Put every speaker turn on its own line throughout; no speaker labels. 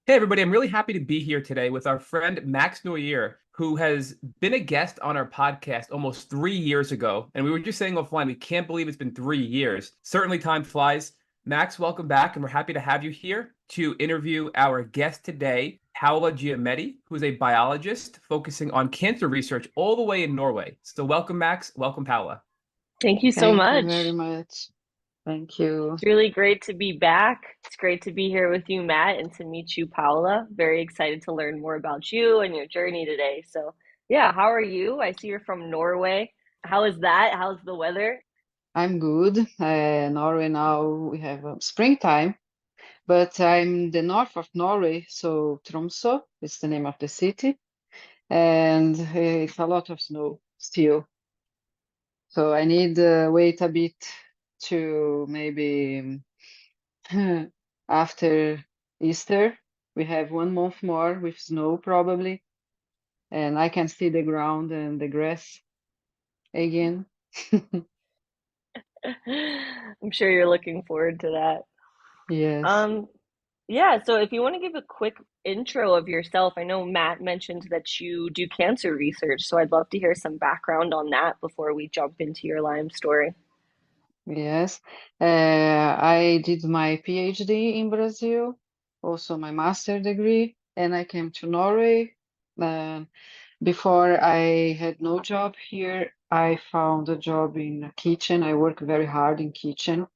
Hey, everybody, I'm really happy to be here today with our friend Max Noyer, who has been a guest on our podcast almost 3 years ago. And we were just saying offline, we can't believe it's been 3 years. Certainly, time flies. Max, welcome back, and we're happy to have you here to interview our guest today, Paola Giometti, who's a biologist focusing on cancer research all the way in Norway. So, welcome, Max. Welcome, Paola.
Thank you so
Thank you very
much.
much. Thank you.
It's really great to be back. It's great to be here with you, Matt, and to meet you, Paula. Very excited to learn more about you and your journey today. So, yeah, how are you? I see you're from Norway. How is that? How's the weather?
I'm good. Norway now we have springtime, but I'm the north of Norway, so Tromsø is the name of the city, and it's a lot of snow still. So I need wait a bit to maybe after Easter. We have 1 month more with snow probably, and I can see the ground and the grass again.
I'm sure you're looking forward to that.
Yes.
Um, yeah, so if you want to give a quick intro of yourself, I know Matt mentioned that you do cancer research, so I'd love to hear some background on that before we jump into your Lyme story.
Yes, I did my PhD in Brazil, also my master degree, and I came to Norway. Uh, Before I had no job here, I found a job in a kitchen. I work very hard in kitchen.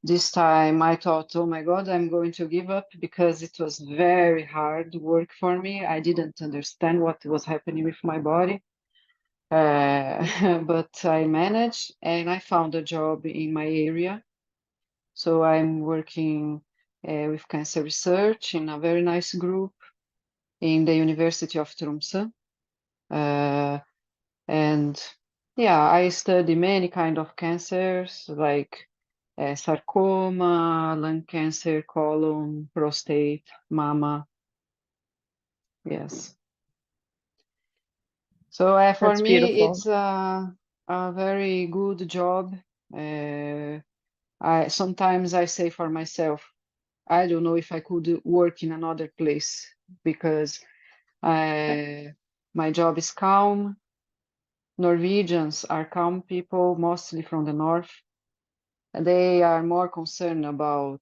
This time I thought, oh my God, I'm going to give up because it was very hard work for me. I didn't understand what was happening with my body. But I managed and I found a job in my area. So I'm working with cancer research in a very nice group in the University of Tromsø. Uh, and yeah, I study many kind of cancers like sarcoma, lung cancer, colon, prostate, mama. Yes. So for
That's
me,
beautiful.
it's a very good job. I sometimes I say for myself, I don't know if I could work in another place because my job is calm. Norwegians are calm people, mostly from the north. They are more concerned about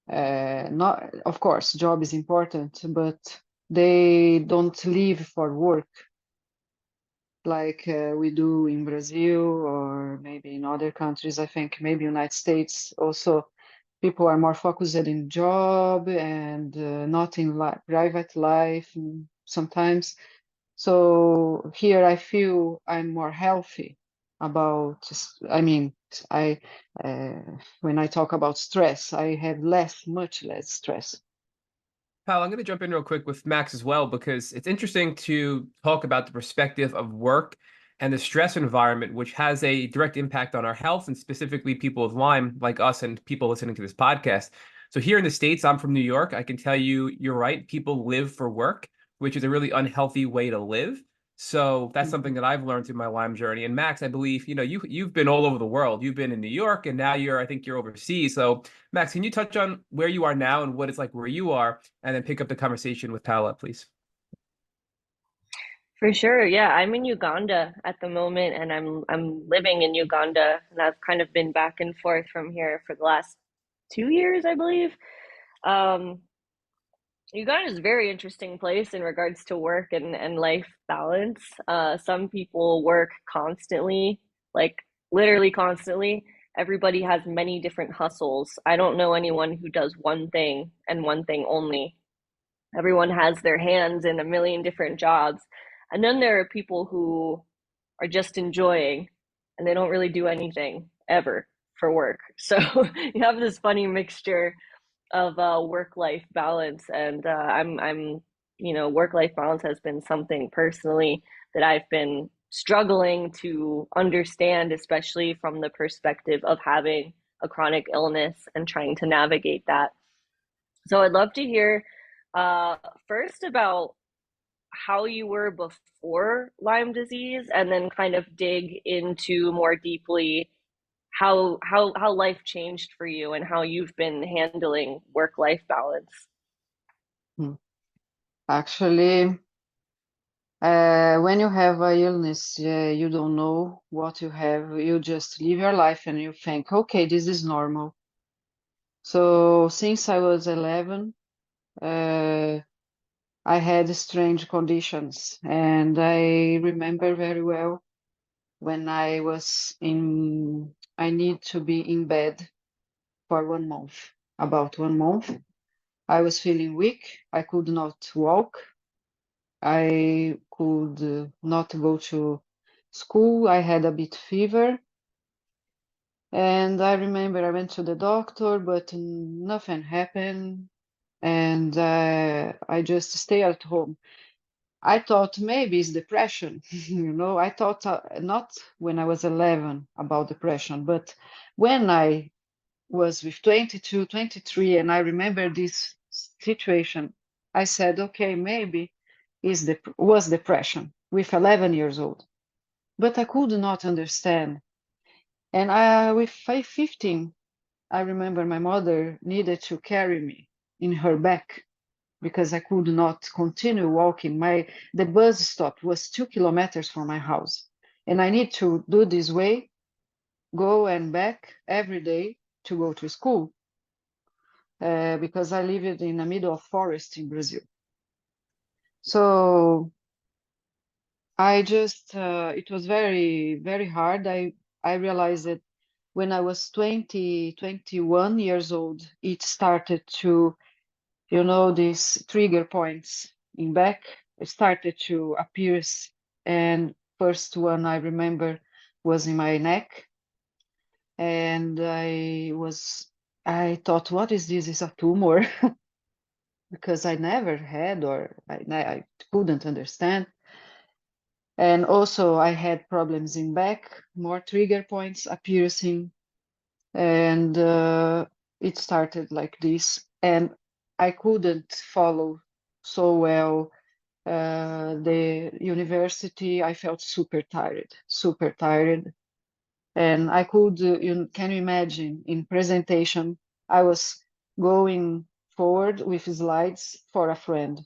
not, of course, job is important, but they don't leave for work like we do in Brazil or maybe in other countries. I think maybe United States also people are more focused in job and not in private life sometimes. So here I feel I'm more healthy about, I mean, I uh, when I talk about stress, I have much less stress.
Pal, I'm going to jump in real quick with Max as well because it's interesting to talk about the perspective of work and the stress environment, which has a direct impact on our health and specifically people with Lyme, like us and people listening to this podcast. So here in the States, I'm from New York. I can tell you, you're right. People live for work, which is a really unhealthy way to live. So that's something
Mhm.
that I've learned through my Lyme journey. And Max, I believe, you've been all over the world. You've been in New York and now I think you're overseas. So Max, can you touch on where you are now and what it's like where you are? And then pick up the conversation with Paola, please.
For sure. Yeah, I'm in Uganda at the moment and I'm living in Uganda and I've kind of been back and forth from here for the last 2 years, I believe. Um, Uganda is a very interesting place in regards to work and life balance. Some people work constantly, like literally constantly. Everybody has many different hustles. I don't know anyone who does one thing and one thing only. Everyone has their hands in a million different jobs. And then there are people who are just enjoying and they don't really do anything ever for work. So you have this funny mixture of work-life balance, and work-life balance has been something personally that I've been struggling to understand, especially from the perspective of having a chronic illness and trying to navigate that. So I'd love to hear uh, first about how you were before Lyme disease, and then kind of dig into more deeply how life changed for you and how you've been handling work life balance.
Hmm. Actually, when you have a illness, you don't know what you have. You just live your life and you think, okay, this is normal. So since I was 11, uh, I had strange conditions, and I remember very well when I need to be in bed for 1 month, about 1 month. I was feeling weak. I could not walk. I could not go to school. I had a bit fever. And I remember I went to the doctor, but nothing happened. And I just stay at home. I thought maybe it's depression. I thought not when I was 11 about depression, but when I was with 22, 23, and I remember this situation, I said, okay, maybe was depression with 11 years old. But I could not understand. And with 15, I remember my mother needed to carry me in her back because I could not continue walking. The bus stop was 2 kilometers from my house, and I need to do this way, go and back every day to go to school because I lived in the middle of forest in Brazil. So it was very, very hard. I realized that when I was 20, 21 years old, it started to, these trigger points in back started to appear. And first one I remember was in my neck. And I thought, what is this? Is a tumor? Because I never had, or I couldn't understand. And also I had problems in back, more trigger points appearing, and it started like this. And I couldn't follow so well the university. I felt super tired. And I could, can you imagine, in presentation, I was going forward with slides for a friend,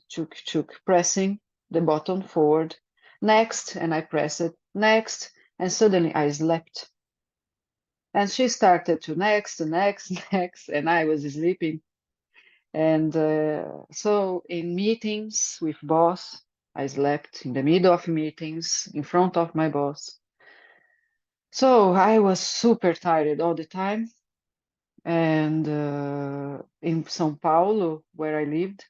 pressing the button forward, next, and I press it, next, and suddenly I slept. And she started to next, next, and I was sleeping. And so in meetings with boss, I slept in the middle of meetings in front of my boss. So I was super tired all the time. And in São Paulo, where I lived,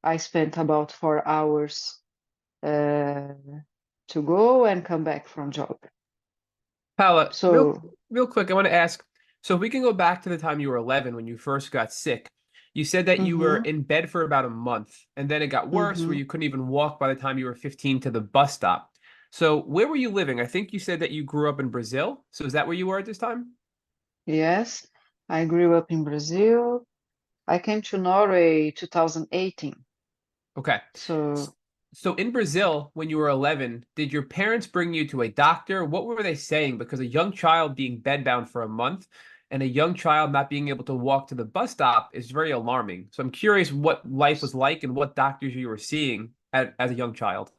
I spent about 4 hours to go and come back from job.
Paola,
So,
real quick, I want to ask, so if we can go back to the time you were 11 when you first got sick, you said that you were
mm-hmm,
in bed for about a month, and then it got worse where
mm-hmm.
you couldn't even walk by the time you were 15 to the bus stop. So where were you living? I think you said that you grew up in Brazil. So is that where you were at this time?
Yes, I grew up in Brazil. I came to Norway 2018.
Okay.
So
So in Brazil, when you were 11, did your parents bring you to a doctor? What were they saying? Because a young child being bedbound for a month and a young child not being able to walk to the bus stop is very alarming. So I'm curious what life was like and what doctors you were seeing as a young child.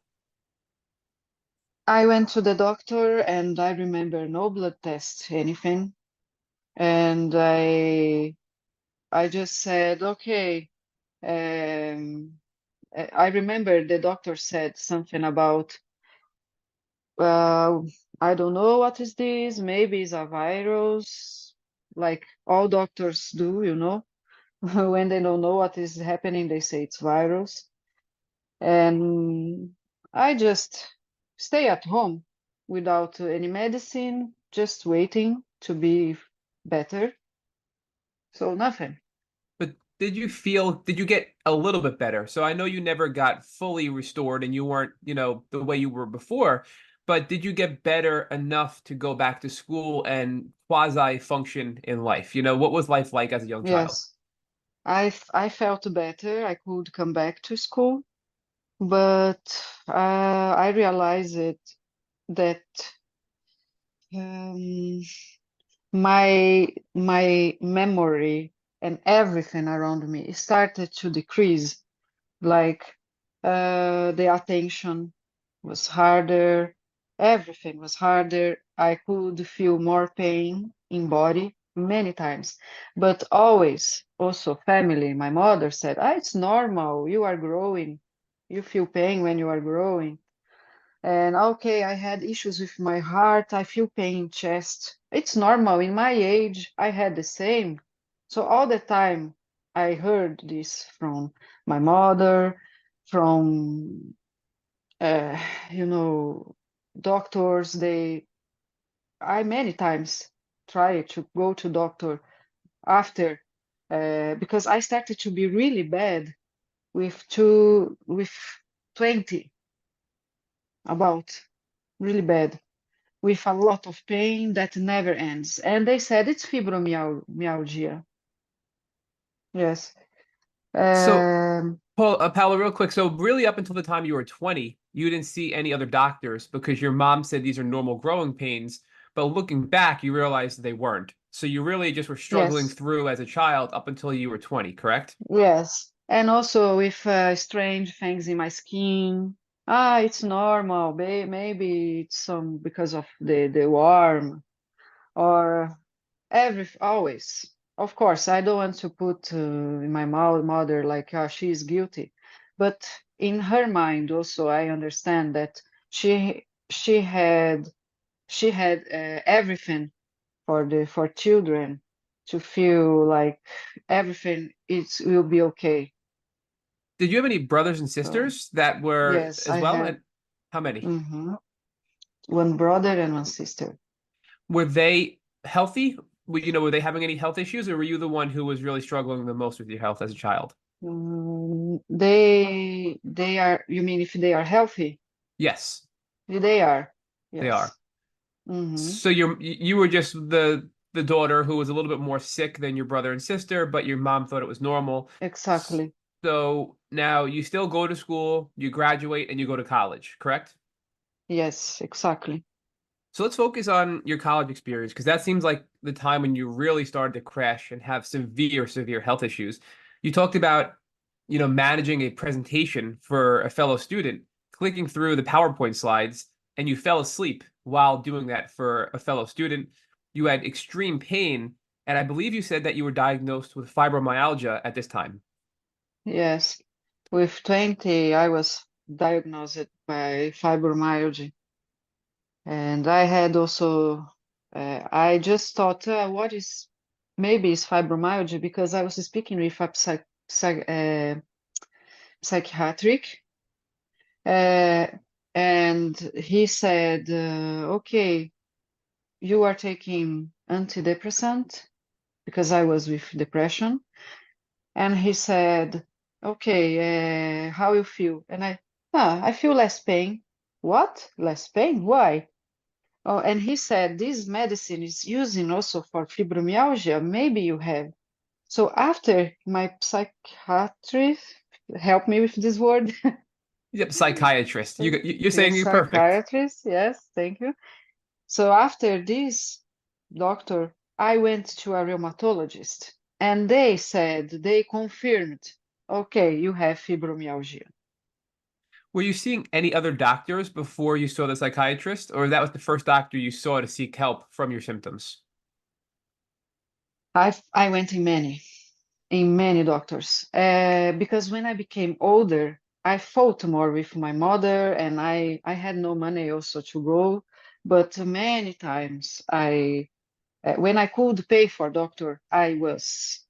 I went to the doctor and I remember no blood test, anything. And I just said, okay. I remember the doctor said something about, uh, I don't know what is this, maybe it's a virus, like all doctors do, when they don't know what is happening, they say it's virus. And I just stay at home without any medicine, just waiting to be better. So nothing.
But did you get a little bit better? So I know you never got fully restored and you weren't, the way you were before, but did you get better enough to go back to school and quasi function in life? What was life like as a young child?
Yes, I felt better. I could come back to school, but I realized that um, my memory and everything around me started to decrease. Like the attention was harder, everything was harder. I could feel more pain in body many times, but always also family. My mother said, ah, it's normal, you are growing, you feel pain when you are growing. And okay, I had issues with my heart, I feel pain in chest. It's normal, in my age, I had the same. So all the time I heard this from my mother, from uh, you know, doctors. I many times try to go to doctor after because I started to be really bad with 20, about really bad, with a lot of pain that never ends. And they said it's fibromyalgia. Yes.
So,
Um,
Paola, real quick. So, really, up until the time you were 20, you didn't see any other doctors because your mom said these are normal growing pains. But looking back, you realized they weren't. So, you really just were struggling
yes,
through as a child up until you were 20, correct?
yes. And also with strange things in my skin. Ah, it's normal. Maybe it's some because of the warm or always. Of course, I don't want to put in my mother like she is guilty, but in her mind also I understand that she had everything for children to feel like everything is will be okay.
Did you have any brothers and
So
sisters that were
yes,
as
I
well?
have
And how many?
one brother and one sister.
Were they healthy? Were they having any health issues, or were you the one who was really struggling the most with your health as a child?
They are. You mean if they are healthy?
Yes,
They are.
they are.
Yes. Hmm.
So you were just the daughter who was a little bit more sick than your brother and sister, but your mom thought it was normal.
Exactly.
So now you still go to school, you graduate, and you go to college, correct?
Yes, exactly.
So let's focus on your college experience because that seems like the time when you really started to crash and have severe health issues. You talked about, managing a presentation for a fellow student, clicking through the PowerPoint slides, and you fell asleep while doing that for a fellow student. You had extreme pain, and I believe you said that you were diagnosed with fibromyalgia at this time.
Yes. With 20, I was diagnosed by fibromyalgia. And I had also, I just thought, maybe it's fibromyalgia because I was speaking with a psychiatric, uh, and he said, okay, you are taking antidepressant because I was with depression. And he said, okay, how you feel? And I feel less pain. What? Less pain? Why? Oh, and he said, this medicine is using also for fibromyalgia. Maybe you have. So after my psychiatrist helped me with this word,
Yep, psychiatrist. You're saying
yes,
you're perfect.
psychiatrist, yes, thank you. So after this doctor, I went to a rheumatologist and they confirmed, okay, you have fibromyalgia.
Were you seeing any other doctors before you saw the psychiatrist, or that was the first doctor you saw to seek help from your symptoms?
I went in many doctors because when I became older, I fought more with my mother and I had no money also to go. But many times when I could pay for doctor, I was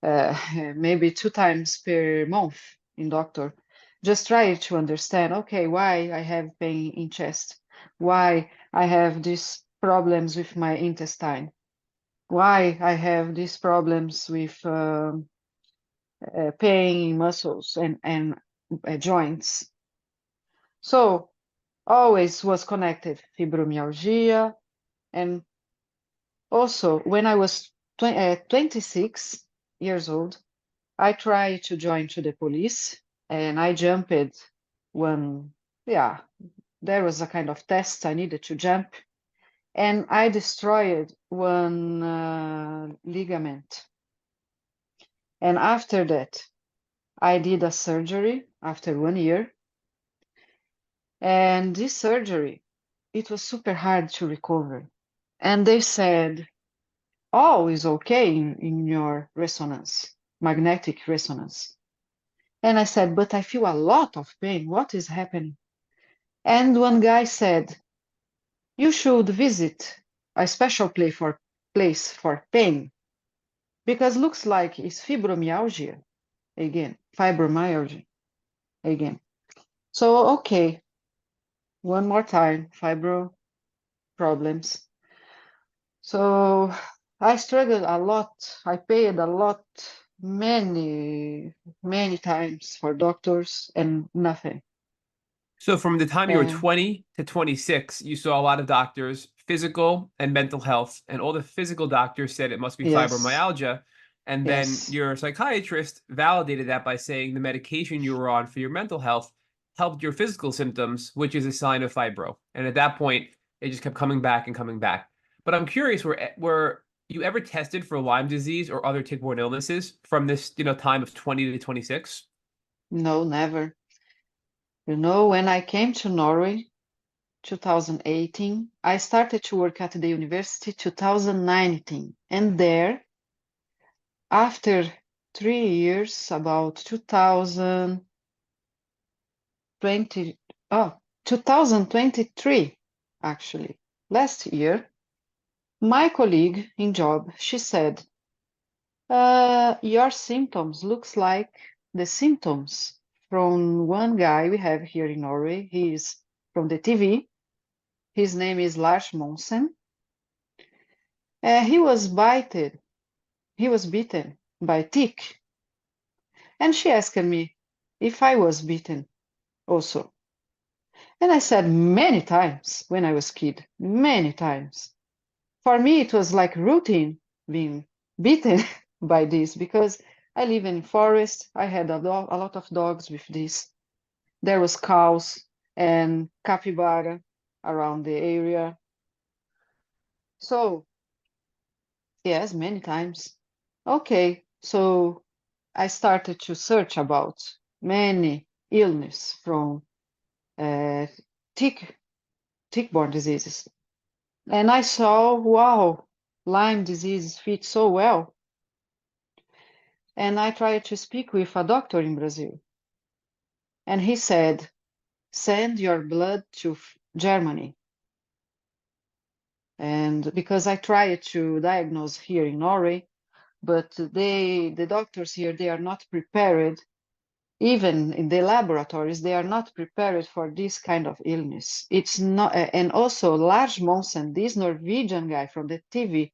uh, maybe 2 times per month in doctor. Just try to understand, okay, why I have pain in chest, why I have these problems with my intestine, why I have these problems with pain in muscles and joints. So always was connected fibromyalgia. And also when I was 26 years old, I tried to join to the police and I jumped one, yeah, there was a kind of test I needed to jump and I destroyed one ligament. And after that, I did a surgery after 1 year. And this surgery, it was super hard to recover. And they said, all is okay in your resonance, magnetic resonance. And I said, but I feel a lot of pain. What is happening? And one guy said, you should visit a special place for pain because looks like it's fibromyalgia again. So, okay, one more time, fibro problems. So I struggled a lot. I paid a lot, many, many times for doctors and nothing.
So from the time you were 20 to 26, you saw a lot of doctors, physical and mental health, and all the physical doctors said it must be
Yes,
fibromyalgia. And then
yes,
your psychiatrist validated that by saying the medication you were on for your mental health helped your physical symptoms, which is a sign of fibro. And at that point, it just kept coming back and coming back. But I'm curious, were you ever tested for Lyme disease or other tick-borne illnesses from this, time of 20 to 26?
no, never. You know, when I came to Norway, 2018, I started to work at the university 2019, and there, after 3 years, about 2020, 2023, actually, last year, my colleague in job, she said, your symptoms looks like the symptoms from one guy we have here in Norway. He is from the TV. His name is Lars Monsen. He was bitten. He was bitten by tick. And she asked me if I was bitten also. And I said many times when I was kid, many times. For me, it was like routine being bitten by this because I live in forest. I had a lot of dogs with this. There was cows and capybara around the area. So, yes, many times. Okay, so I started to search about many illness from uh, tick, tick-borne diseases. And I saw, wow, Lyme disease fits so well. And I tried to speak with a doctor in Brazil. And he said, send your blood to Germany. And because I tried to diagnose here in Norway, but the doctors here, they are not prepared. Even in the laboratories, they are not prepared for this kind of illness. It's not, and also Lars Monsen, this Norwegian guy from the TV,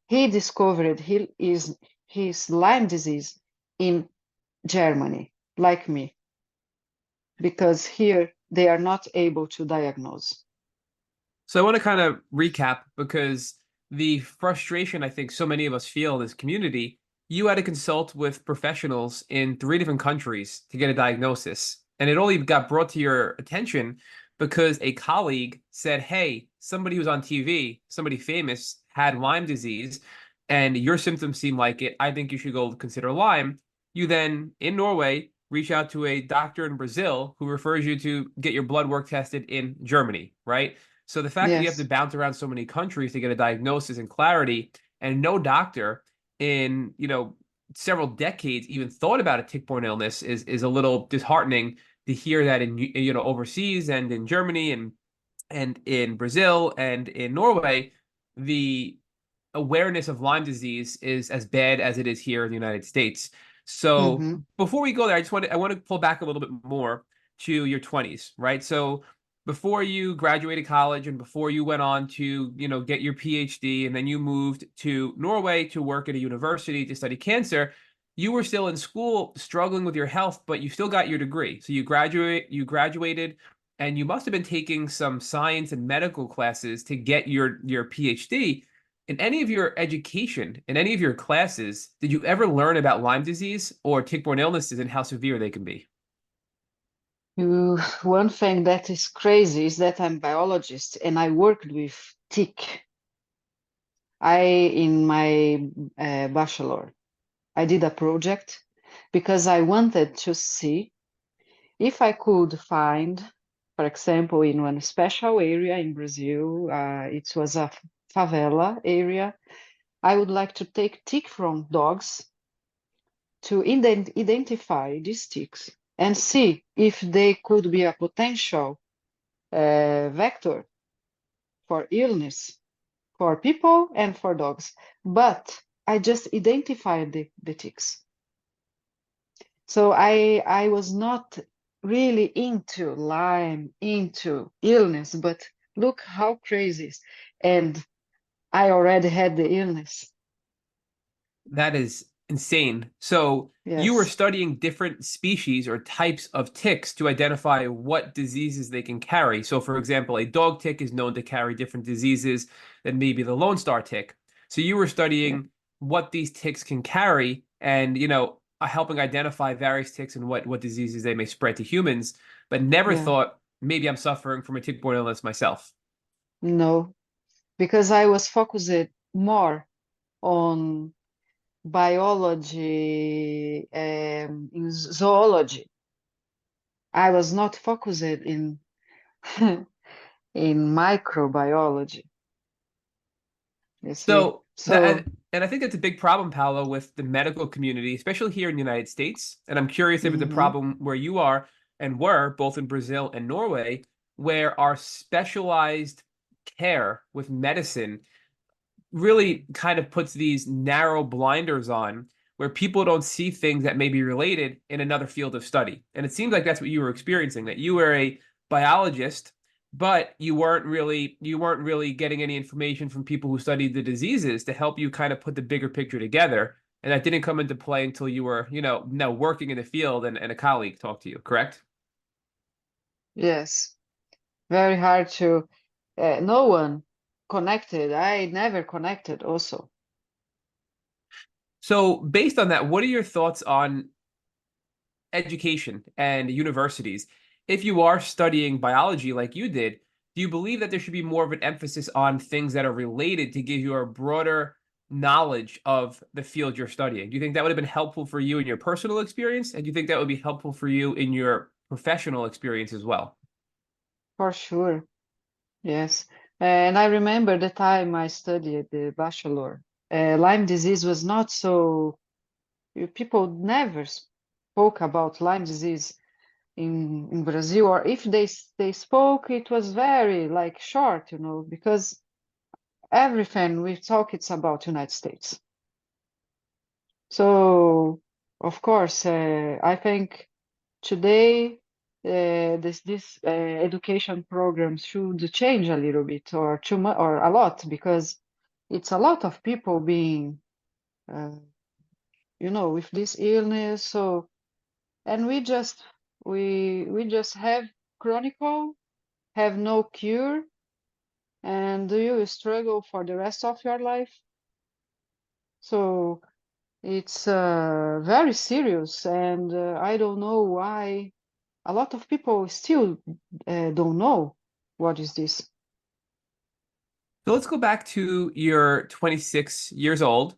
he discovered his Lyme disease in Germany, like me, because here they are not able to diagnose.
So I want to kind of recap because the frustration I think so many of us feel in this community, you had to consult with professionals in 3 different countries to get a diagnosis. And it only got brought to your attention because a colleague said, hey, somebody who's on TV, somebody famous, had Lyme disease, and your symptoms seem like it. I think you should go consider Lyme. You then, in Norway, reach out to a doctor in Brazil who refers you to get your blood work tested in Germany, right? So the fact that you have to
Yes.
bounce around so many countries to get a diagnosis and clarity, and no doctor in, several decades even thought about a tick-borne illness is a little disheartening to hear that in, overseas and in Germany and in Brazil and in Norway, the awareness of Lyme disease is as bad as it is here in the United States. So
Mm-hmm.
before we go there, I want to pull back a little bit more to your 20s, right? So before you graduated college and before you went on to, get your PhD and then you moved to Norway to work at a university to study cancer, you were still in school struggling with your health, but you still got your degree. So you graduated and you must have been taking some science and medical classes to get your PhD. In any of your education, in any of your classes, did you ever learn about Lyme disease or tick-borne illnesses and how severe they can be?
One thing that is crazy is that I'm a biologist and I worked with tick. In my bachelor, I did a project because I wanted to see if I could find, for example, in one special area in Brazil, it was a favela area, I would like to take tick from dogs to identify these ticks and see if they could be a potential vector for illness for people and for dogs. But I just identified the ticks. So I was not really into Lyme, into illness, but look how crazy it is. And I already had the illness.
That is insane. So you were
Yes,
studying different species or types of ticks to identify what diseases they can carry. So, for example, a dog tick is known to carry different diseases than maybe the Lone Star tick. So you were
yeah,
studying what these ticks can carry and, helping identify various ticks and what diseases they may spread to humans, but never
yeah.
thought maybe I'm suffering from a tick-borne illness myself.
No, because I was focused more on biology, in zoology. I was not focused in in microbiology, you see.
So that
So,
and I think that's a big problem, Paolo, with the medical community, especially here in the United States. And I'm curious if it's a
mhm,
problem where you are and were, both in Brazil and Norway, where our specialized care with medicine really kind of puts these narrow blinders on where people don't see things that may be related in another field of study. And it seems like that's what you were experiencing, that you were a biologist, but you weren't really getting any information from people who studied the diseases to help you kind of put the bigger picture together. And that didn't come into play until you were, now working in the field and a colleague talked to you, correct?
yes, very hard to, no one connected. I never connected also.
So based on that, what are your thoughts on education and universities? If you are studying biology like you did, do you believe that there should be more of an emphasis on things that are related to give you a broader knowledge of the field you're studying? Do you think that would have been helpful for you in your personal experience? And do you think that would be helpful for you in your professional experience as well?
For sure, yes. And I remember the time I studied the bachelor. Lyme disease was not so, people never spoke about Lyme disease in Brazil, or if they spoke, it was very like short, because everything we talk it's about United States. So of course, I think today this education program should change a little bit or too much or a lot because it's a lot of people being uh, with this illness. So and we just have chronicle, have no cure, and do you struggle for the rest of your life? So it's very serious, and I don't know why a lot of people still don't know what is this.
So let's go back to you're 26 years old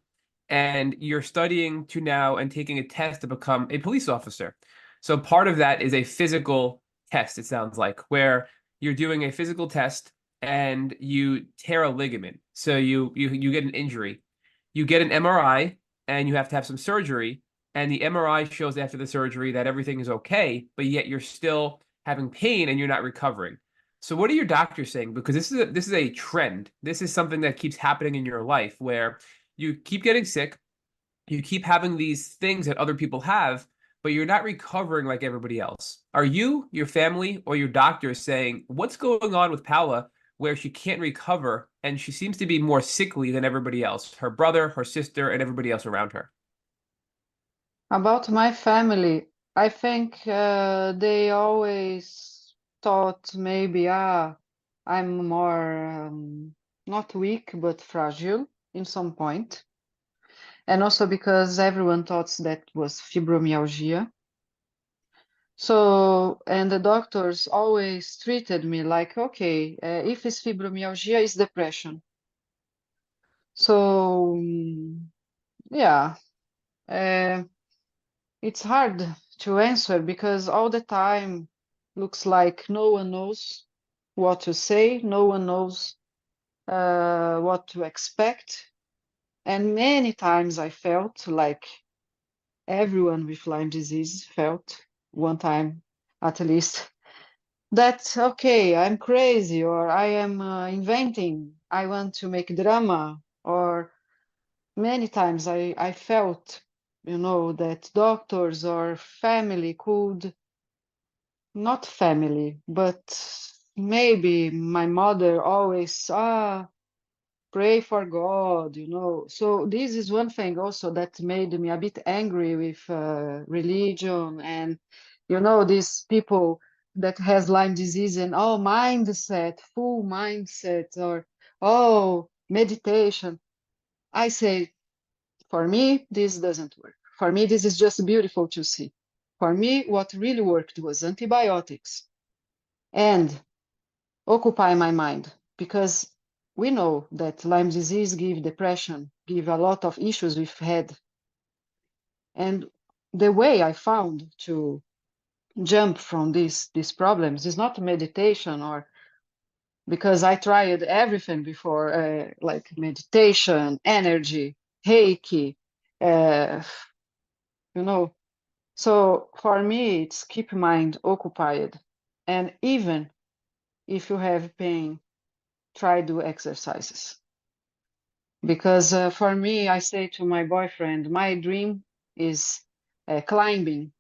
and you're studying to now and taking a test to become a police officer. So part of that is a physical test, it sounds like, where you're doing a physical test and you tear a ligament. So you get an injury. You get an MRI and you have to have some surgery. And the MRI shows after the surgery that everything is okay, but yet you're still having pain and you're not recovering. So what are your doctors saying? Because this is a trend. This is something that keeps happening in your life where you keep getting sick, you keep having these things that other people have, but you're not recovering like everybody else. Are you, your family, or your doctor saying, what's going on with Paula where she can't recover and she seems to be more sickly than everybody else, her brother, her sister, and everybody else around her?
About my family, I think they always thought maybe I'm more not weak but fragile in some point, and also because everyone thought that was fibromyalgia. So, and the doctors always treated me like, okay, if it's fibromyalgia, it's depression. So, yeah, uh, it's hard to answer because all the time looks like no one knows what to say, no one knows what to expect. And many times I felt like everyone with Lyme disease felt one time at least that, okay, I'm crazy or I am inventing, I want to make drama, or many times I felt, that doctors or family could, not family, but maybe my mother always, pray for God, So this is one thing also that made me a bit angry with religion and, these people that has Lyme disease and mindset, full mindset, or meditation. I say, for me, this doesn't work. For me, this is just beautiful to see. For me, what really worked was antibiotics and occupy my mind because we know that Lyme disease give depression, give a lot of issues with head. And the way I found to jump from these problems is not meditation or because I tried everything before, like meditation, energy, Reiki, uh, you know. So for me, it's keep mind occupied. And even if you have pain, try do exercises. Because for me, I say to my boyfriend, my dream is climbing.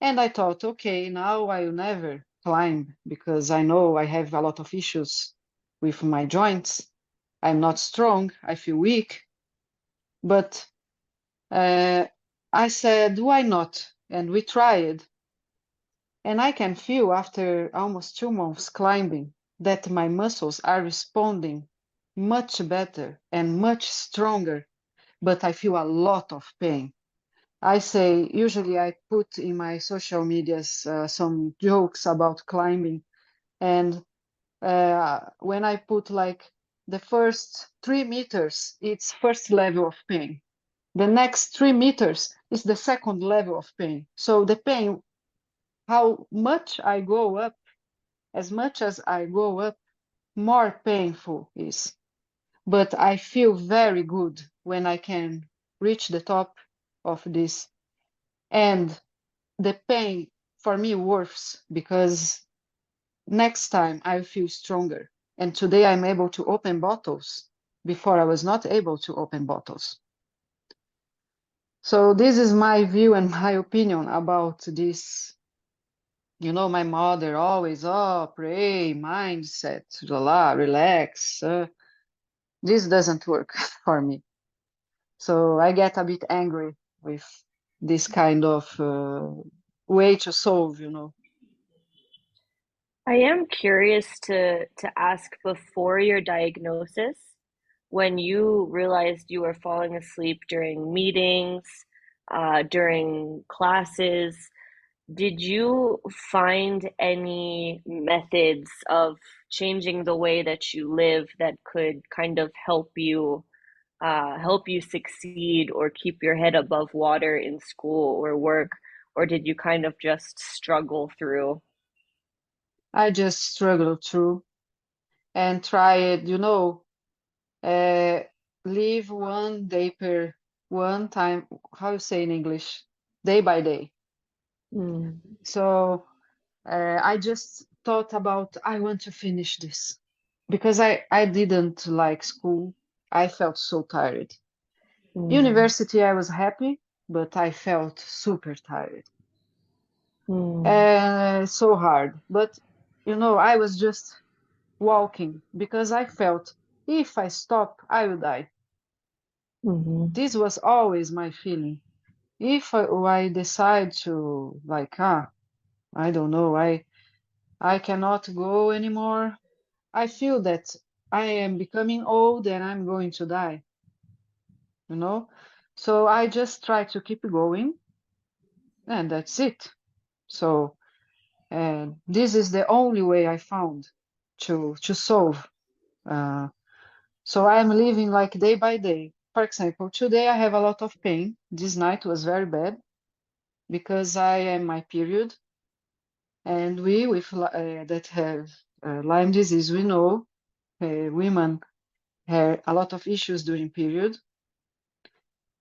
And I thought, okay, now I will never climb because I know I have a lot of issues with my joints. I'm not strong, I feel weak. But I said, why not? And we tried. And I can feel after almost 2 months climbing that my muscles are responding much better and much stronger, but I feel a lot of pain. I say, usually I put in my social medias some jokes about climbing. And when I put like the first 3 meters, it's first level of pain. The next 3 meters is the second level of pain. So the pain, how much I go up, as much as I go up, more painful is. But I feel very good when I can reach the top of this. And the pain for me worse because next time I feel stronger. And today I'm able to open bottles. Before I was not able to open bottles. So this is my view and my opinion about this. My mother always, pray, mindset, relax. This doesn't work for me. So I get a bit angry with this kind of way to solve.
I am curious to ask before your diagnosis, when you realized you were falling asleep during meetings, during classes, did you find any methods of changing the way that you live that could kind of help you succeed or keep your head above water in school or work, or did you kind of just struggle through?
I just struggle through and try it, uh, live one day per one time, how you say in English, day by day.
Mm,
So I just thought about, I want to finish this because I didn't like school. I felt so tired.
mm,
University, I was happy, but I felt super tired.
mm,
So hard. But, I was just walking because I felt if I stop, I will die.
mhm,
This was always my feeling. If I decide to like, I don't know, I cannot go anymore. I feel that I am becoming old and I'm going to die, you know? So I just try to keep going and that's it. So this is the only way I found to solve. Uh, so I'm living like day by day. For example, today I have a lot of pain. This night was very bad. because I am my period, and we with that have Lyme disease, we know women have a lot of issues during period.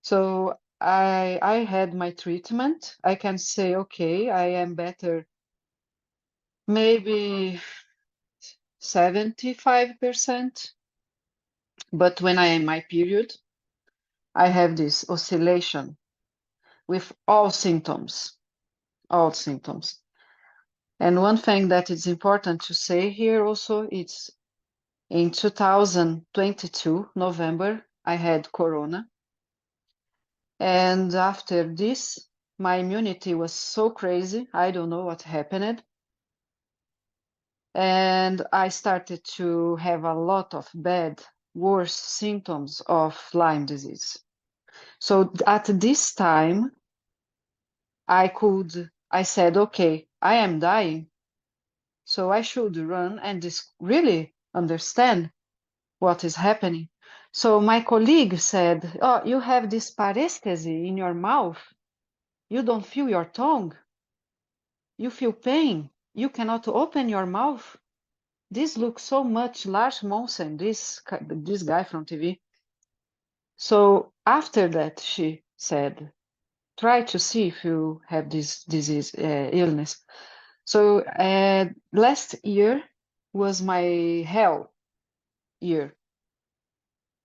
So I had my treatment. I can say, okay, I am better, maybe 75%. But when I am my period, I have this oscillation with all symptoms, all symptoms. And one thing that is important to say here also, it's in 2022, November, I had corona. And after this, my immunity was so crazy. I don't know what happened. And I started to have a lot of bad, worse symptoms of Lyme disease. So at this time, I said, okay, I am dying. So I should run and really understand what is happening. So my colleague said, oh, you have this paresthesia in your mouth. You don't feel your tongue. You feel pain. You cannot open your mouth. This looks so much Lars Monsen, this guy from TV. So after that, she said, try to see if you have this disease, illness. So last year was my hell year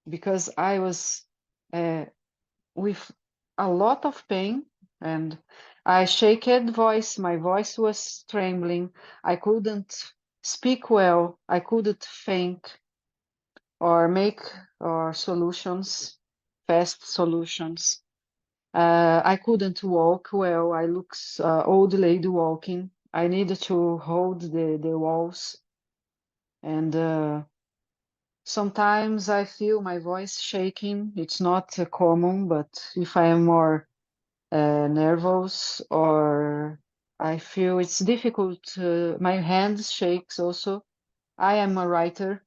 because I was with a lot of pain and I shaked voice. My voice was trembling. I couldn't speak well. I couldn't think or make or solutions, fast solutions. I couldn't walk well. I look old lady walking. I needed to hold the walls. And sometimes I feel my voice shaking. It's not common, but if I am more nervous or I feel it's difficult, my hands shakes also. I am a writer.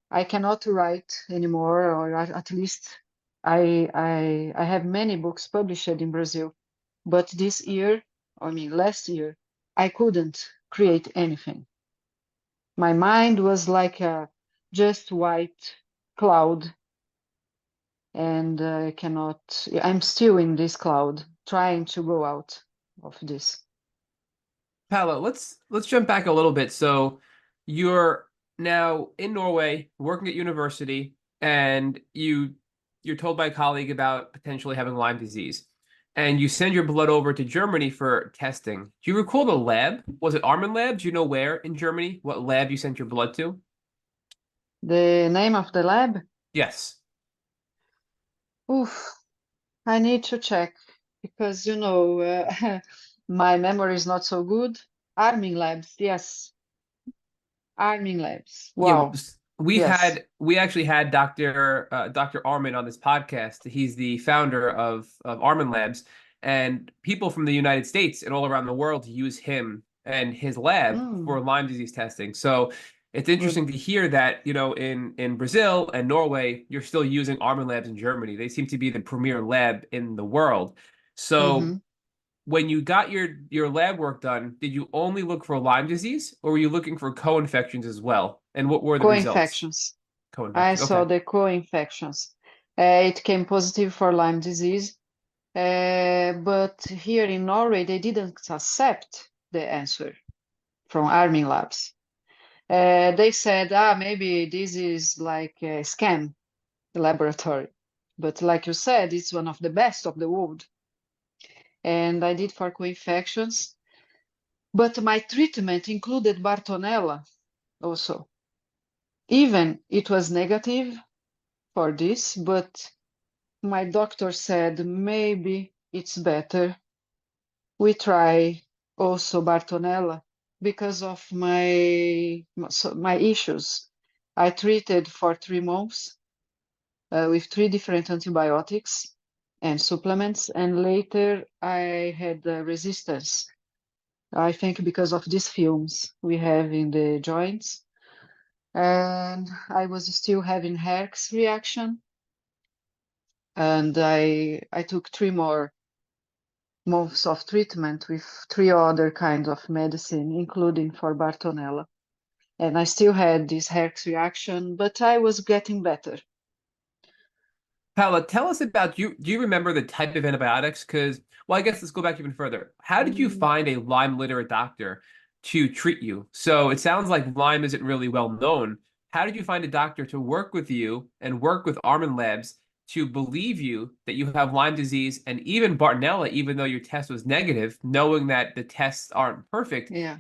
I cannot write anymore, or at least I have many books published in Brazil. But this year, I mean last year, I couldn't create anything. My mind was like a just white cloud, and I cannot, I'm still in this cloud, trying to go out of this.
Paola, let's jump back a little bit. So you're now in Norway, working at university, and you're told by a colleague about potentially having Lyme disease. And you send your blood over to Germany for testing. Do you recall the lab? Was it Armin Lab? Do you know where in Germany? What lab you sent your blood to?
The name of the lab?
Yes.
Oof, I need to check because, my memory is not so good. Arming Labs, yes. Arming Labs.
Yeah,
Wow. Yes.
we actually had Dr. Armin on this podcast. He's the founder of Armin Labs, and people from the United States and all around the world use him and his lab
Mm,
for Lyme disease testing. So it's
good.
interesting to hear that, in Brazil and Norway, you're still using Armin Labs in Germany. They seem to be the premier lab in the world. So
Mm-hmm.
when you got your lab work done, did you only look for Lyme disease, or were you looking for co-infections as well? And what were the results?
Co-infections. I
Co-infections.
saw
Okay.
the co-infections. It came positive for Lyme disease, but here in Norway, they didn't accept the answer from Arming Labs. They said, maybe this is like a scam laboratory. But like you said, it's one of the best of the world. And I did for co-infections. But my treatment included Bartonella also. Even it was negative for this, but my doctor said maybe it's better we try also Bartonella because of my issues. I treated for 3 months with 3 different antibiotics and supplements, and later I had resistance. I think because of these fumes we have in the joints, and I was still having Herx reaction, and I took 3 more months of treatment with 3 other kinds of medicine, including for Bartonella. And I still had this Herx reaction, but I was getting better.
Paola, tell us about you. Do you remember the type of antibiotics? Because, well, I guess let's go back even further. How did you find a Lyme literate doctor to treat you? So it sounds like Lyme isn't really well known. How did you find a doctor to work with you and work with Armin Labs to believe you that you have Lyme disease and even Bartonella, even though your test was negative, knowing that the tests aren't perfect?
Yeah.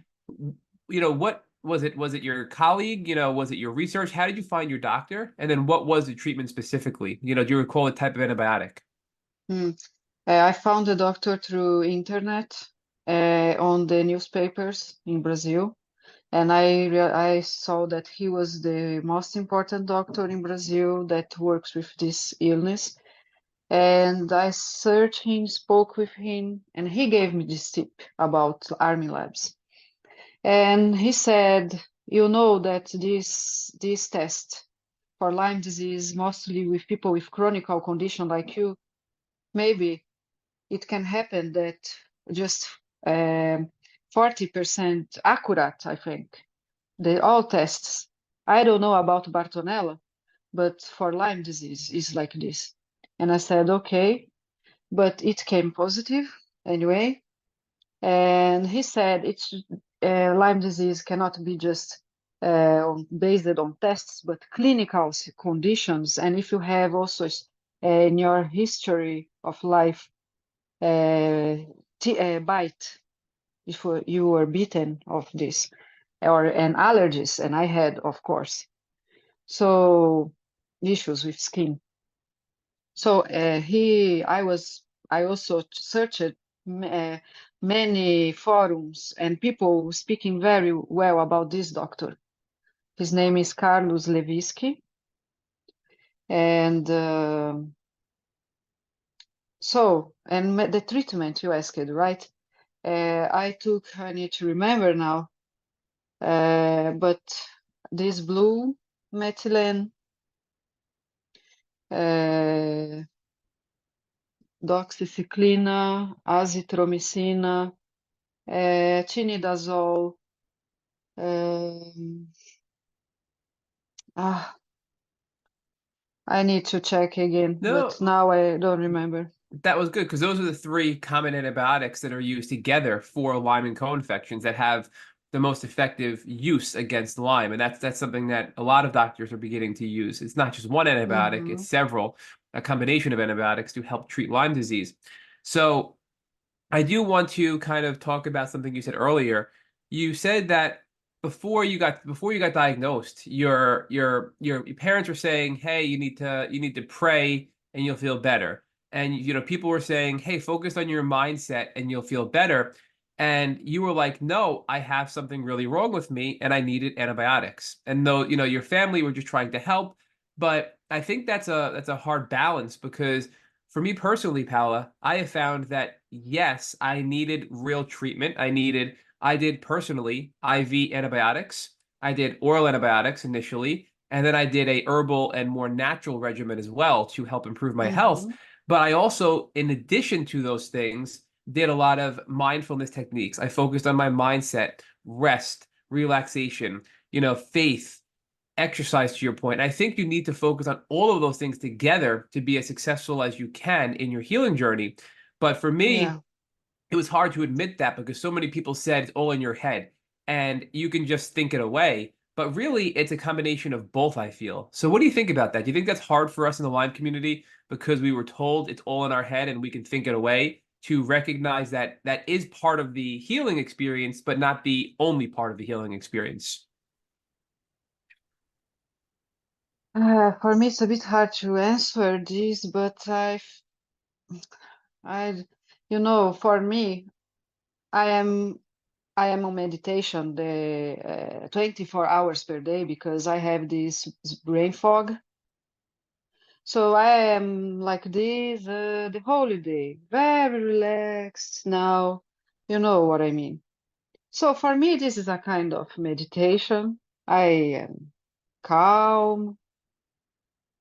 What was it? Was it your colleague? Was it your research? How did you find your doctor? And then what was the treatment specifically? Do you recall the type of antibiotic?
Hmm. I found the doctor through internet, on the newspapers in Brazil, and I saw that he was the most important doctor in Brazil that works with this illness. And I searched him, spoke with him, and he gave me this tip about Army Labs. And he said, you know that this test for Lyme disease, mostly with people with chronic condition like you, maybe it can happen that just 40% accurate, I think. All tests. I don't know about Bartonella, but for Lyme disease, it's like this. And I said, okay, but it came positive anyway. And he said it's Lyme disease cannot be just based on tests, but clinical conditions. And if you have also in your history of life bite, if you were bitten of this, or an allergies, and I had, of course, so issues with skin. So I also searched many forums and people speaking very well about this doctor. His name is Carlos Levinsky, and the treatment you asked, right? I need to remember now, but this blue methylene, doxycyclina, azithromycina, tinidazole. Um, I need to check again, but
No,
now I don't remember.
that was good because those are the three common antibiotics that are used together for Lyme and co-infections that have the most effective use against Lyme. And that's something that a lot of doctors are beginning to use. It's not just one antibiotic, it's
Mm-hmm.
several, a combination of antibiotics to help treat Lyme disease. So I do want to kind of talk about something you said earlier. You said that before you got diagnosed, your parents were saying, "Hey, you need to pray and you'll feel better." And people were saying, "Hey, focus on your mindset and you'll feel better." And you were like, "No, I have something really wrong with me and I needed antibiotics." And though, your family were just trying to help, but I think that's a hard balance because for me personally, Paula, I have found that yes, I needed real treatment. I did personally IV antibiotics. I did oral antibiotics initially, and then I did a herbal and more natural regimen as well to help improve my health.
Mm-hmm.
But I also, in addition to those things, did a lot of mindfulness techniques. I focused on my mindset, rest, relaxation, faith, exercise to your point. I think you need to focus on all of those things together to be as successful as you can in your healing journey. But for
Yeah.
me, it was hard to admit that because so many people said it's all in your head and you can just think it away. But really, it's a combination of both, I feel. So, what do you think about that? Do you think that's hard for us in the Lyme community because we were told it's all in our head and we can think it away to recognize that that is part of the healing experience, but not the only part of the healing experience?
For me, it's a bit hard to answer this, but I, for me, I am, I am on meditation the 24 hours per day because I have this brain fog. So I am like this the whole day, very relaxed now. You know what I mean. So for me, this is a kind of meditation. I am calm.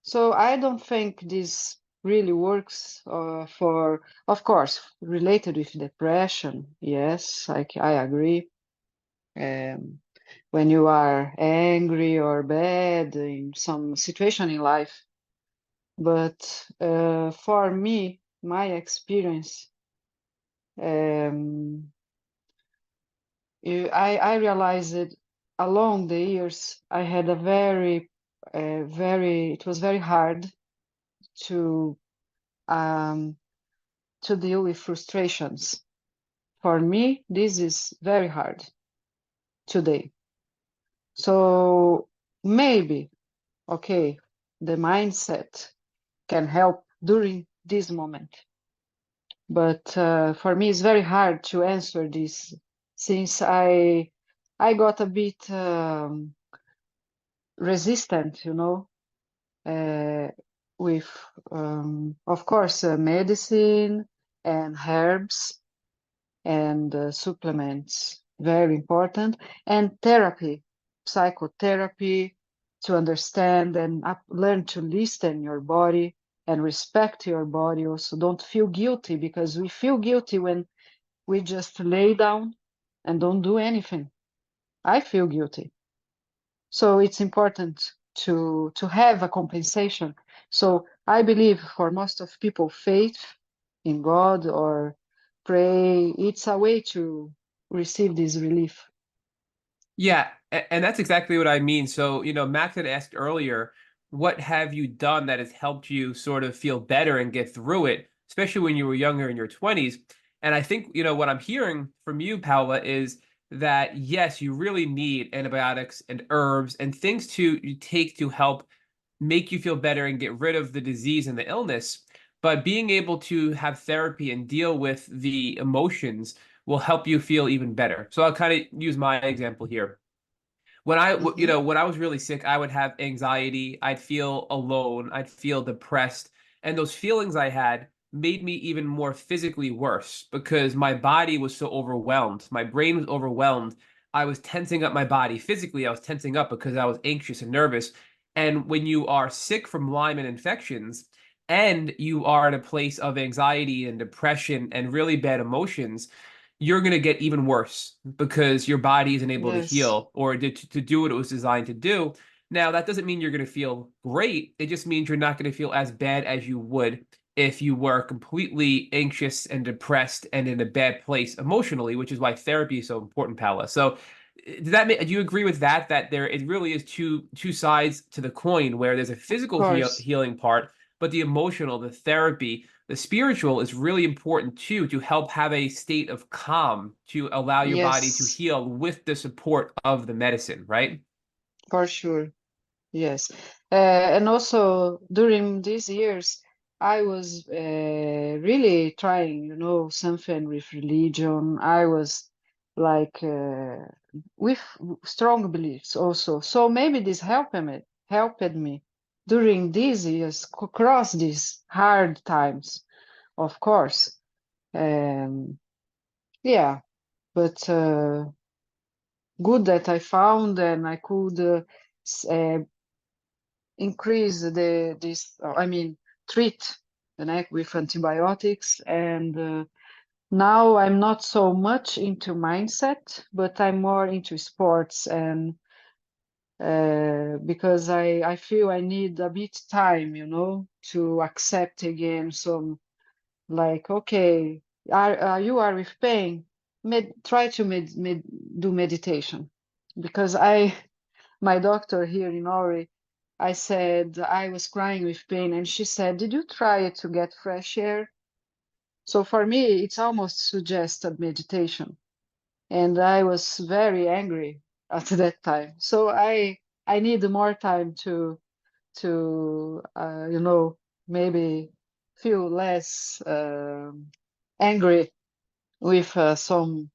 So I don't think this really works for, of course, related with depression. Yes, I agree. When you are angry or bad in some situation in life. But for me, my experience, um, I realized along the years I had a it was very hard to um, to deal with frustrations. For me, this is very hard today. So maybe, okay, the mindset can help during this moment. But for me, it's very hard to answer this since I got a bit resistant, uh, with, of course, medicine and herbs and supplements, very important, and therapy, psychotherapy, to understand and learn to listen your body and respect your body. Also, don't feel guilty, because we feel guilty when we just lay down and don't do anything. I feel guilty. So it's important to have a compensation. So I believe for most of people, faith in God or pray, it's a way to receive this relief.
Yeah, and that's exactly what I mean. So, Max had asked earlier, what have you done that has helped you sort of feel better and get through it, especially when you were younger in your 20s? And I think, what I'm hearing from you, Paola, is that yes, you really need antibiotics and herbs and things to you take to help make you feel better and get rid of the disease and the illness. But being able to have therapy and deal with the emotions will help you feel even better. So I'll kind of use my example here.
Hmm.
When I was really sick, I would have anxiety, I'd feel alone, I'd feel depressed, and those feelings I had made me even more physically worse because my body was so overwhelmed. My brain was overwhelmed. I was tensing up my body. Physically, I was tensing up because I was anxious and nervous. And when you are sick from Lyme and infections, and you are in a place of anxiety and depression and really bad emotions, you're going to get even worse because your body isn't able to
Yes,
heal or to do what it was designed to do. Now, that doesn't mean you're going to feel great. It just means you're not going to feel as bad as you would if you were completely anxious and depressed and in a bad place emotionally, which is why therapy is so important, Paula. So, do you agree with that? That there it really is two sides to the coin, where there's a
of
physical
course.
healing part, but the emotional, the therapy, the spiritual is really important too, to help have a state of calm to allow your body to
Yes,
heal with the support of the medicine, right?
for sure. Yes. And also during these years, I was really trying, something with religion. I was like with strong beliefs also. So maybe this helped me during these years cross these hard times, of course. Um, yeah, but good that I found and I could increase treat the neck with antibiotics. And now I'm not so much into mindset, but I'm more into sports. And because I feel I need a bit time, to accept again some, like, okay, you are with pain, try to do meditation. Because my doctor here in Norway, I said I was crying with pain, and she said, "Did you try to get fresh air?" So for me, it's almost suggested meditation, and I was very angry at that time. So I need more time to maybe feel less angry with some,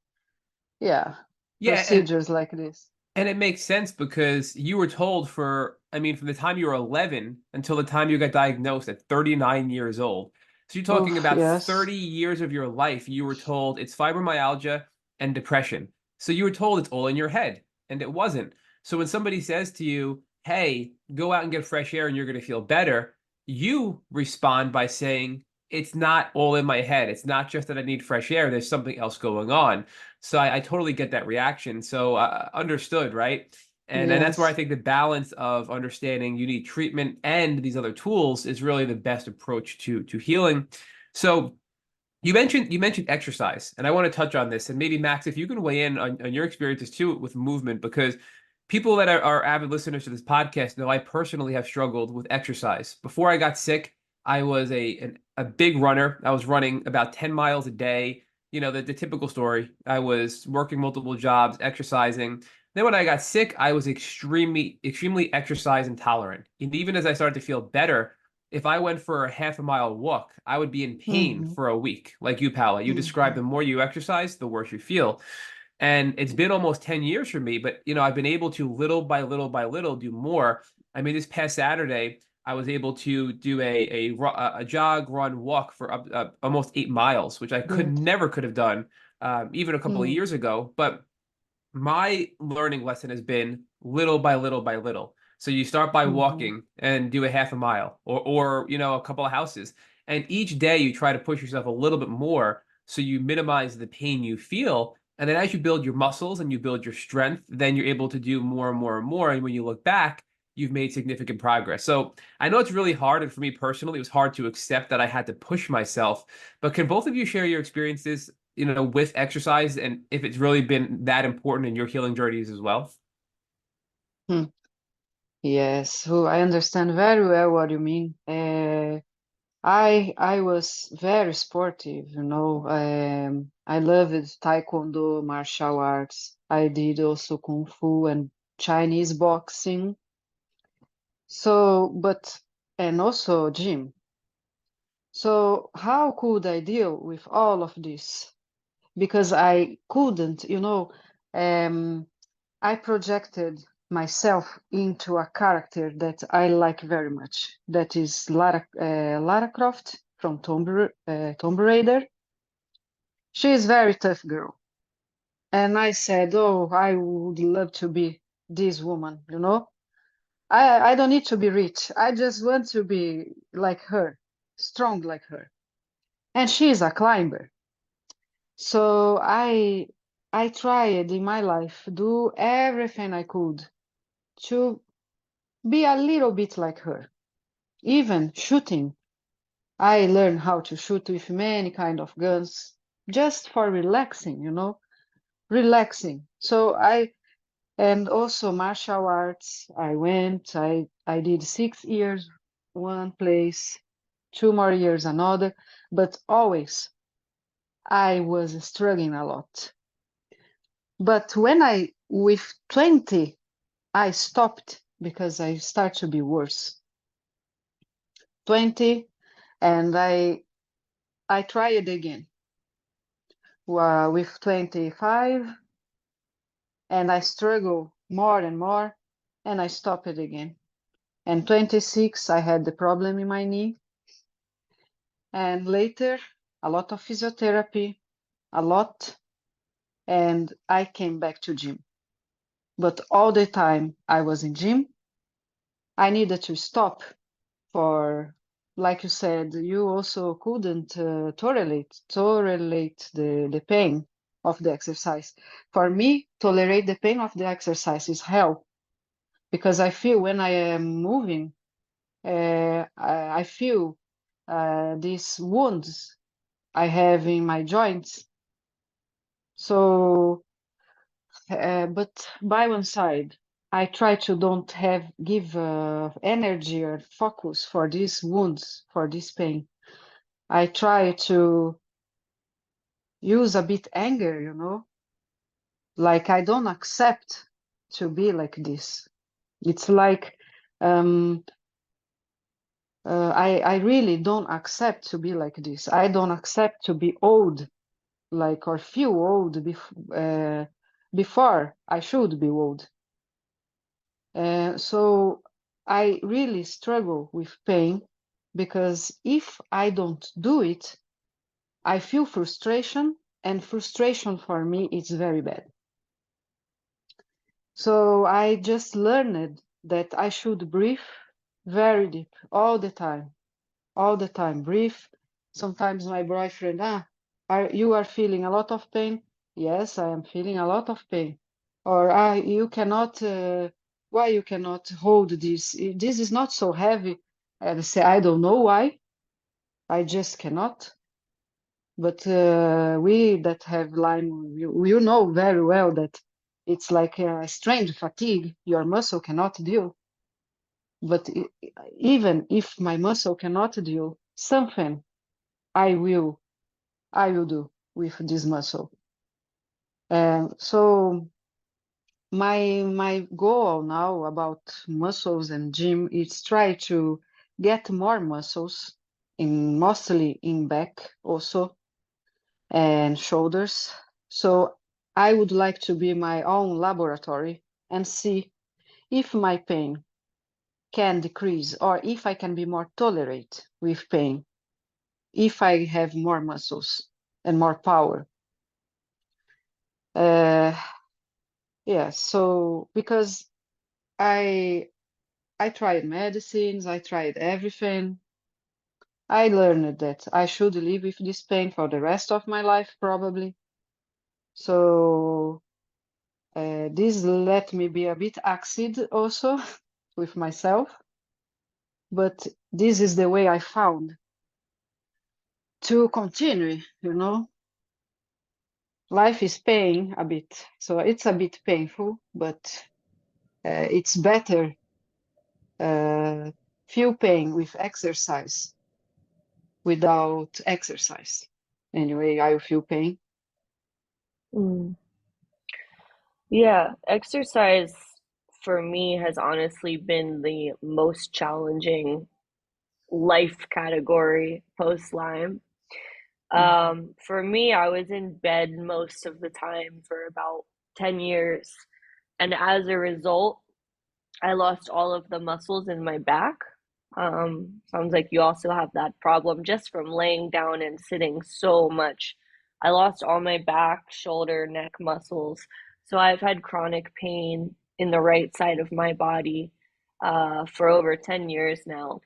yeah,
Yeah,
procedures like this.
and it makes sense because you were told from the time you were 11 until the time you got diagnosed at 39 years old. So you're talking
Oof,
about
yes.
30 years of your life, you were told it's fibromyalgia and depression. So you were told it's all in your head, and it wasn't. So when somebody says to you, hey, go out and get fresh air and you're going to feel better, you respond by saying, it's not all in my head. It's not just that I need fresh air. There's something else going on. So I totally get that reaction. So understood, right? And that's where I
Yes.
think the balance of understanding you need treatment and these other tools is really the best approach to healing. So you mentioned exercise, and I want to touch on this. And maybe Max, if you can weigh in on your experiences too with movement, because people that are avid listeners to this podcast know I personally have struggled with exercise. Before I got sick, I was a big runner. I was running about 10 miles a day. You know, the typical story. I was working multiple jobs, exercising. Then when I got sick, I was extremely exercise intolerant. And even as I started to feel better, if I went for a half a mile walk, I would be in pain
Mm-hmm.
for a week. Like you, Paola, you described the
Mm-hmm.
more you exercise, the worse you feel. And it's been almost 10 years for me, but I've been able to little by little by little do more. I mean, this past Saturday, I was able to do a jog, run, walk for almost 8 miles, which I
Good.
could have done even a couple of
Mm.
years ago. But my learning lesson has been little by little by little. So you start by
Mm-hmm.
walking and do a half a mile or a couple of houses. And each day you try to push yourself a little bit more so you minimize the pain you feel. And then as you build your muscles and you build your strength, then you're able to do more and more and more. And when you look back, you've made significant progress. So I know it's really hard. And for me personally, it was hard to accept that I had to push myself. But can both of you share your experiences with exercise and if it's really been that important in your healing journeys as well?
Hmm. Yes, so I understand very well what you mean. I was very sportive, you know. I loved Taekwondo, martial arts. I did also Kung Fu and Chinese boxing. So, and also gym. So how could I deal with all of this? Because I couldn't, um, I projected myself into a character that I like very much. That is Lara Croft from Tomb Raider. She is very tough girl. And I said, oh, I would love to be this woman, you know? I don't need to be rich. I just want to be like her, strong like her. And she is a climber. So I tried in my life do everything I could to be a little bit like her. Even shooting. I learned how to shoot with many kind of guns just for relaxing, relaxing. So and also martial arts. I did 6 years one place, 2 more years another, but always I was struggling a lot. But with 20, I stopped because I start to be worse. 20, and I tried again with 25, and I struggle more and more, and I stopped it again. And 26, I had the problem in my knee, and later a lot of physiotherapy, a lot, and I came back to gym. But all the time I was in gym, I needed to stop for, like you said, you also couldn't tolerate the pain of the exercise. For me, tolerate the pain of the exercise is hell because I feel when I am moving, I feel these wounds I have in my joints. So, but by one side, I try to don't give energy or focus for these wounds, for this pain. I try to use a bit anger, like I don't accept to be like this. It's like um, I really don't accept to be like this. I don't accept to be old, like or feel old before I should be old. So I really struggle with pain because if I don't do it, I feel frustration, and frustration for me is very bad. So I just learned that I should breathe very deep all the time. all the time. Breathe. Sometimes my boyfriend, you are feeling a lot of pain? Yes, I am feeling a lot of pain. Or you cannot, why you cannot hold this? This is not so heavy. I say, I don't know why. I just cannot. But we that have Lyme, you know very well that it's like a strange fatigue. Your muscle cannot deal. But even if my muscle cannot deal, something I will do with this muscle. So my goal now about muscles and gym is try to get more muscles in mostly in back also and shoulders. So I would like to be my own laboratory and see if my pain can decrease or if I can be more tolerate with pain, if I have more muscles and more power. Yeah, so because I I tried medicines, I tried everything. I learned that I should live with this pain for the rest of my life, probably. So this let me be a bit acid also with myself, but this is the way I found to continue, you know. Life is pain a bit, so it's a bit painful, but it's better feel pain with exercise without exercise. Anyway, I feel pain.
Mm. Yeah, exercise for me has honestly been the most challenging life category post Lyme.
Mhm.
For me, I was in bed most of the time for about 10 years. And as a result, I lost all of the muscles in my back. Sounds like you also have that problem just from laying down and sitting so much. I lost all my back, shoulder, neck muscles. So I've had chronic pain in the right side of my body for over 10 years now.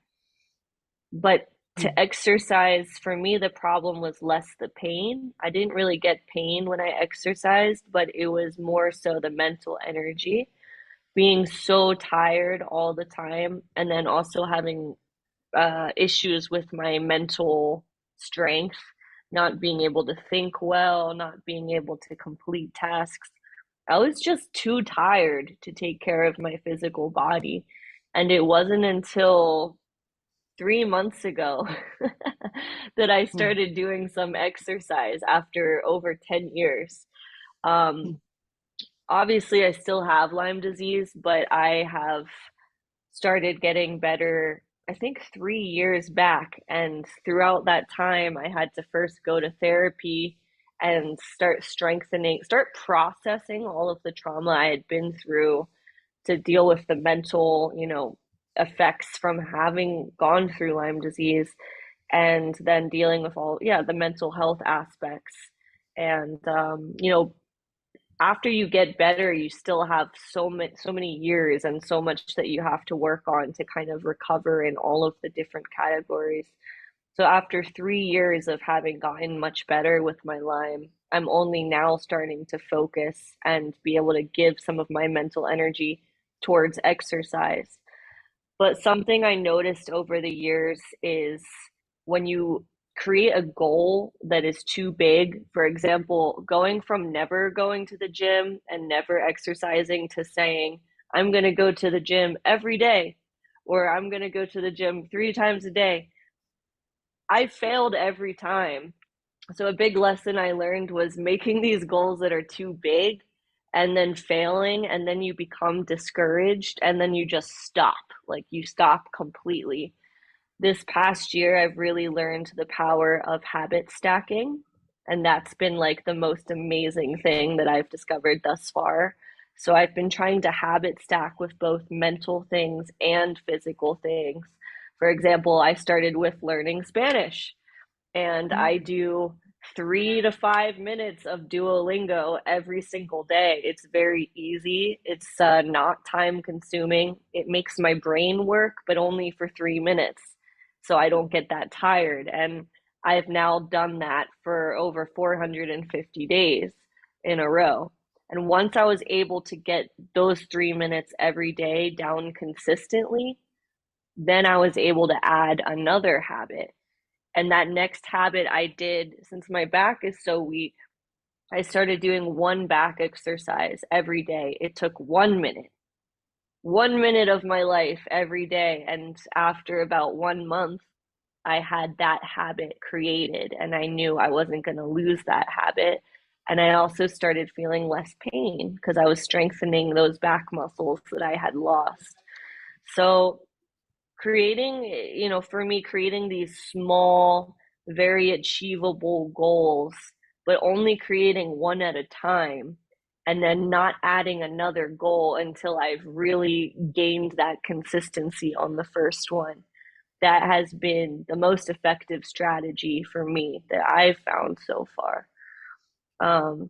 But to exercise, for me, the problem was less the pain. I didn't really get pain when I exercised, but it was more so the mental energy, being so tired all the time, and then also having issues with my mental strength, not being able to think well, not being able to complete tasks. I was just too tired to take care of my physical body. And it wasn't until 3 months ago that I
Mhm.
started doing some exercise after over 10 years. Um,
Mhm.
Obviously, I still have Lyme disease, but I have started getting better, I think 3 years back. And throughout that time, I had to first go to therapy and start processing all of the trauma I had been through to deal with the mental, effects from having gone through Lyme disease, and then dealing with all, yeah, the mental health aspects. And, after you get better, you still have so many years and so much that you have to work on to kind of recover in all of the different categories. So after 3 years of having gotten much better with my Lyme, I'm only now starting to focus and be able to give some of my mental energy towards exercise. But something I noticed over the years is when you create a goal that is too big, for example, going from never going to the gym and never exercising to saying, I'm going to go to the gym every day, or I'm going to go to the gym 3 times a day. I failed every time. So a big lesson I learned was making these goals that are too big and then failing, and then you become discouraged, and then you just stop. Like you stop completely. This past year, I've really learned the power of habit stacking, and that's been like the most amazing thing that I've discovered thus far. So I've been trying to habit stack with both mental things and physical things. For example, I started with learning Spanish, and
Mhm.
I do 3 to 5 minutes of Duolingo every single day. It's very easy. It's not time consuming. It makes my brain work, but only for 3 minutes. so I don't get that tired. And I've now done that for over 450 days in a row. And once I was able to get those 3 minutes every day down consistently, then I was able to add another habit. And that next habit I did, since my back is so weak, I started doing one back exercise every day. It took 1 minute, 1 minute of my life every day. And after about 1 month, I had that habit created and I knew I wasn't going to lose that habit. And I also started feeling less pain because I was strengthening those back muscles that I had lost. So creating, for me, creating these small, very achievable goals, but only creating one at a time, and then not adding another goal until I've really gained that consistency on the first one. That has been the most effective strategy for me that I've found so far. Um,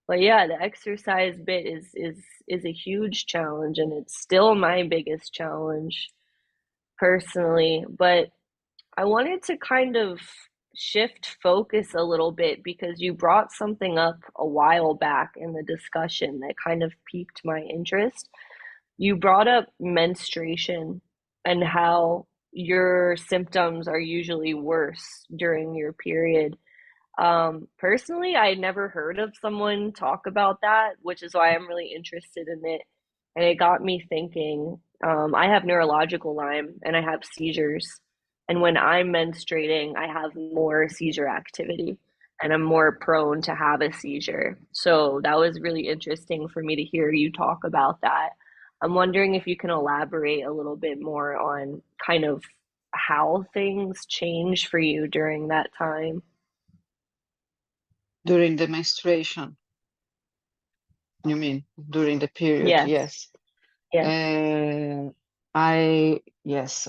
but yeah, the exercise bit is a huge challenge, and it's still my biggest challenge personally. But I wanted to kind of shift focus a little bit because you brought something up a while back in the discussion that kind of piqued my interest. You brought up menstruation and how your symptoms are usually worse during your period. Personally, I had never heard of someone talk about that, which is why I'm really interested in it. And it got me thinking. I have neurological Lyme and I have seizures. And when I'm menstruating, I have more seizure activity and I'm more prone to have a seizure. So that was really interesting for me to hear you talk about that. I'm wondering if you can elaborate a little bit more on kind of how things change for you during that time.
During the menstruation, you mean during the period?
Yes,
Yes.
yes.
Yes.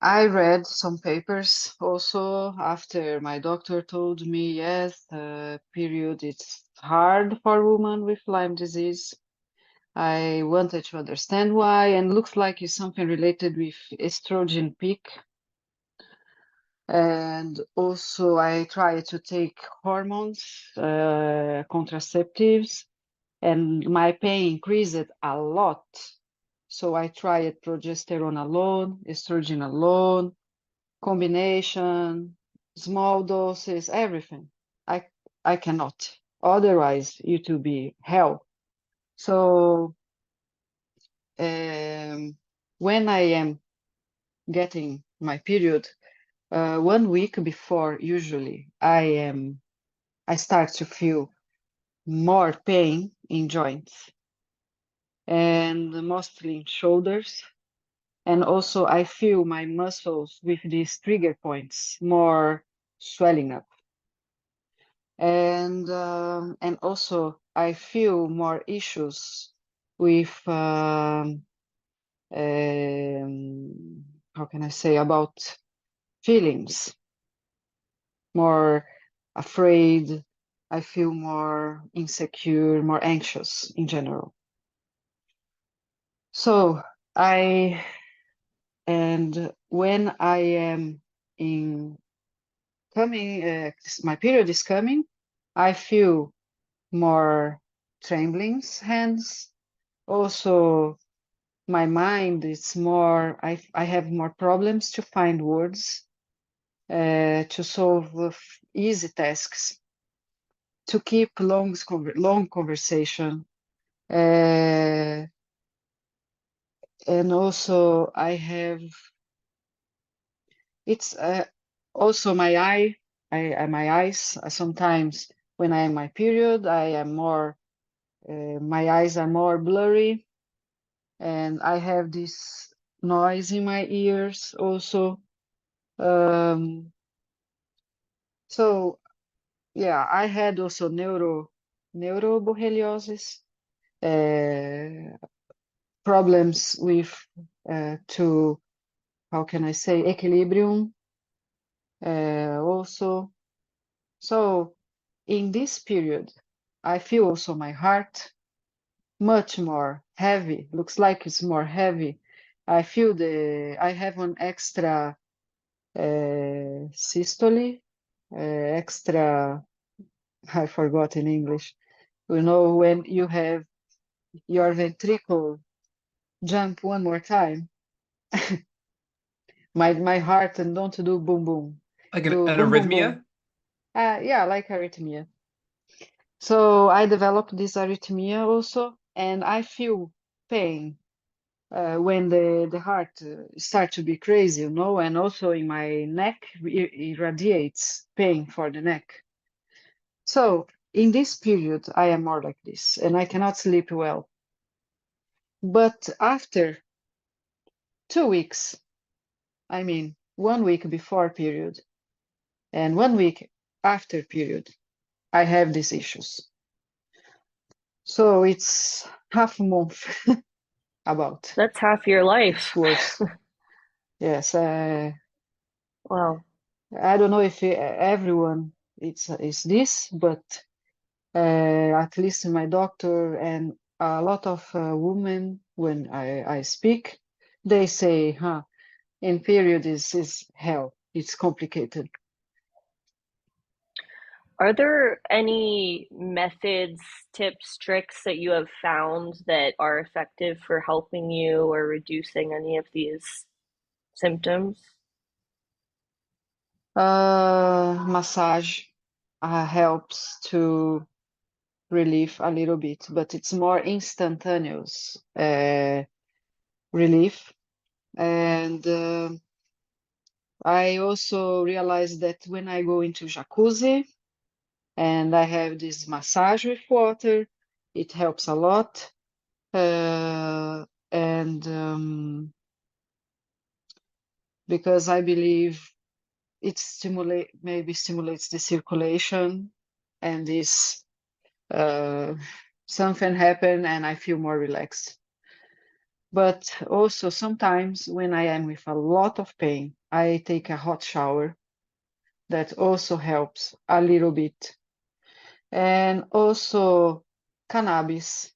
I read some papers also after my doctor told me, yes, the period is hard for women with Lyme disease. I wanted to understand why, and looks like it's something related with estrogen peak. And also I tried to take hormones, contraceptives, and my pain increased a lot. So I tried progesterone alone, estrogen alone, combination, small doses, everything. I I cannot. Otherwise, it will be hell. So when I am getting my period, 1 week before, usually I start to feel more pain in joints and mostly in shoulders. And also I feel my muscles with these trigger points more swelling up. And also I feel more issues with how can I say, about feelings, more afraid. I feel more insecure, more anxious in general. So when I am in coming, my period is coming, I feel more trembling hands. Also, my mind is more, I have more problems to find words, to solve easy tasks, to keep long conversation. And also I have, it's also my eyes, sometimes when I am my period, I am more, my eyes are more blurry, and I have this noise in my ears also. So yeah, I had also neuroborreliosis, problems with to, how can I say, equilibrium, also. So in this period, I feel also my heart much more heavy, looks like it's more heavy, I feel I have an extra systole, extra, I forgot in English. You know, when you have your ventricle jump one more time, my heart and don't do boom boom,
Like
do
an
boom boom boom.
arrhythmia?
Yeah, like arrhythmia. So I developed this arrhythmia also, and I feel pain when the heart start to be crazy, you know, and also in my neck irradiates pain for the neck. So in this period, I am more like this, and I cannot sleep well. But after 2 weeks, I mean 1 week before period and 1 week after period, I have these issues. So it's half a month about.
That's half your life.
It's worse. Yes,
Wow.
I don't know if everyone is this, but at least my doctor and a lot of women, when I speak, they say, huh, in period is hell. It's complicated.
Are there any methods, tips, tricks that you have found that are effective for helping you or reducing any of these symptoms?
Massage helps to relieve a little bit, but it's more instantaneous relief. And I also realized that when I go into jacuzzi and I have this massage with water, it helps a lot. And because I believe it maybe stimulates the circulation, and this something happen and I feel more relaxed. But also sometimes when I am with a lot of pain, I take a hot shower. That also helps a little bit. And also cannabis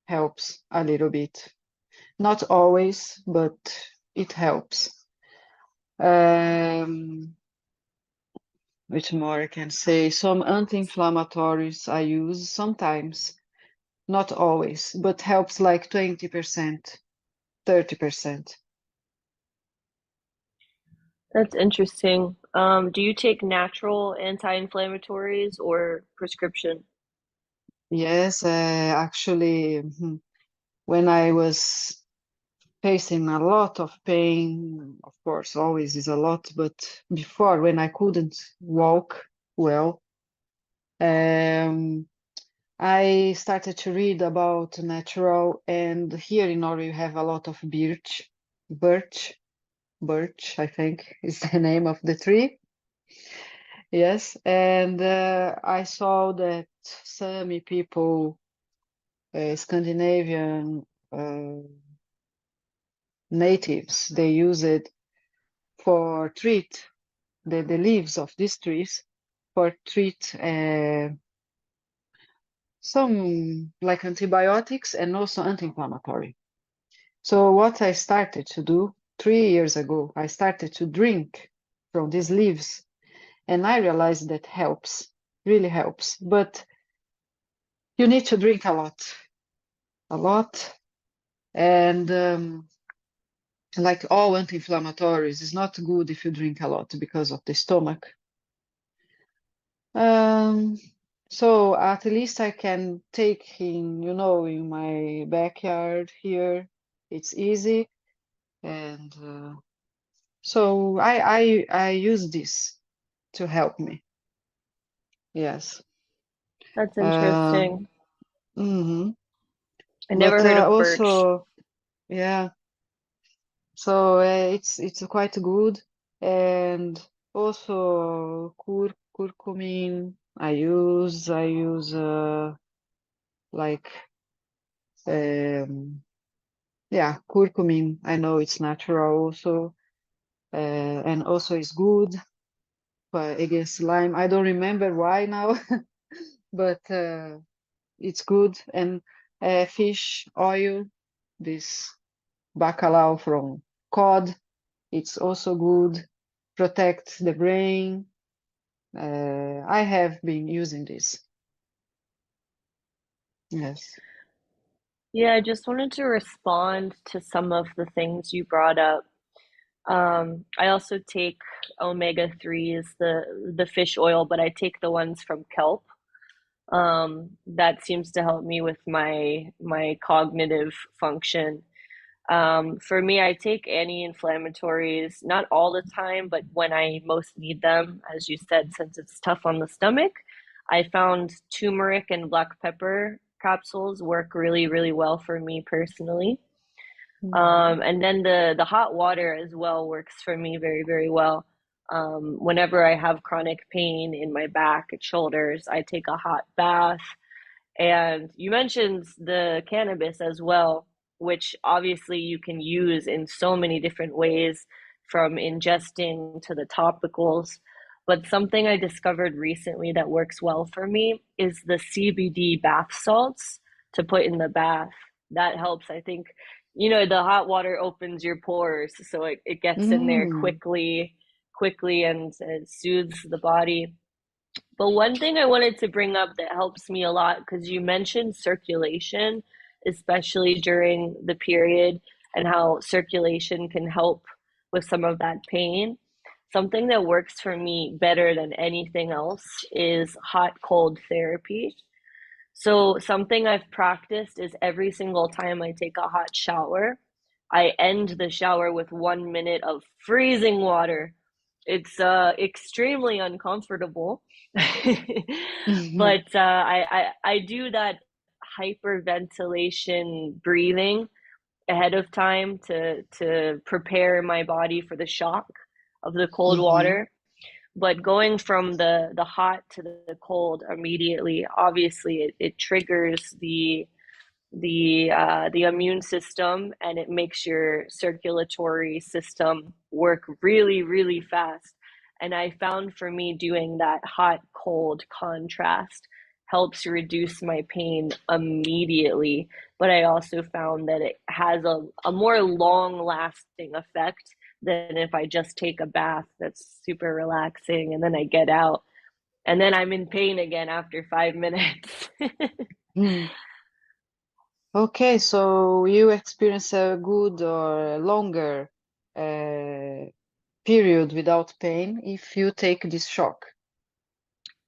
helps a little bit. Not always, but it helps. Which more I can say? Some anti-inflammatories I use sometimes, not always, but helps like 20%, 30%.
That's interesting. Do you take natural anti-inflammatories or prescription?
Yes, actually, when I was facing a lot of pain, of course, always is a lot, but before when I couldn't walk well, um, I started to read about natural, and here in Norway you have a lot of birch, birch, I think is the name of the tree. Yes, and I saw that some people, Scandinavian natives, they use it for treat the leaves of these trees for treat some like antibiotics and also anti-inflammatory. So what I started to do 3 years ago, I started to drink from these leaves, and I realized that helps, really helps. But you need to drink a lot, and like all anti-inflammatories, it's not good if you drink a lot because of the stomach. Um, so at least I can take in my backyard here. It's easy, and so I use this to help me. Yes.
That's
Uh,
interesting.
mhm.
I never
But
heard of birch.
also, yeah. So it's quite good, and also curcumin. I use like um, yeah, curcumin. I know it's natural also, and also it's good against Lyme. I don't remember why now, but it's good. And fish oil, this. bacalhau from cod. It's also good, protect the brain. I have been using this. Yes.
Yeah, I just wanted to respond to some of the things you brought up. I also take omega 3s, the fish oil, but I take the ones from kelp. That seems to help me with my cognitive function. For me, I take anti-inflammatories, not all the time, but when I most need them, as you said, since it's tough on the stomach. I found turmeric and black pepper capsules work really, really well for me personally. And then the hot water as well works for me very, very well. Whenever I have chronic pain in my back and shoulders, I take a hot bath. And you mentioned the cannabis as well, which obviously you can use in so many different ways, from ingesting to the topicals. But something I discovered recently that works well for me is the CBD bath salts to put in the bath. That helps. I think, the hot water opens your pores, so it gets in there
Mm.
quickly, and it soothes the body. But one thing I wanted to bring up that helps me a lot, because you mentioned circulation, especially during the period, and how circulation can help with some of that pain. Something that works for me better than anything else is hot cold therapy. So, something I've practiced is every single time I take a hot shower, I end the shower with 1 minute of freezing water. It's extremely uncomfortable, but I do that hyperventilation breathing ahead of time to prepare my body for the shock of the cold
Mhm.
water. But going from the hot to the cold immediately, obviously it triggers the immune system, and it makes your circulatory system work really, really fast. And I found for me doing that hot cold contrast helps reduce my pain immediately. But I also found that it has a more long lasting effect than if I just take a bath that's super relaxing and then I get out and then I'm in pain again after 5 minutes.
Mm. Okay, so you experience a good or a longer uh, period without pain if you take this shock.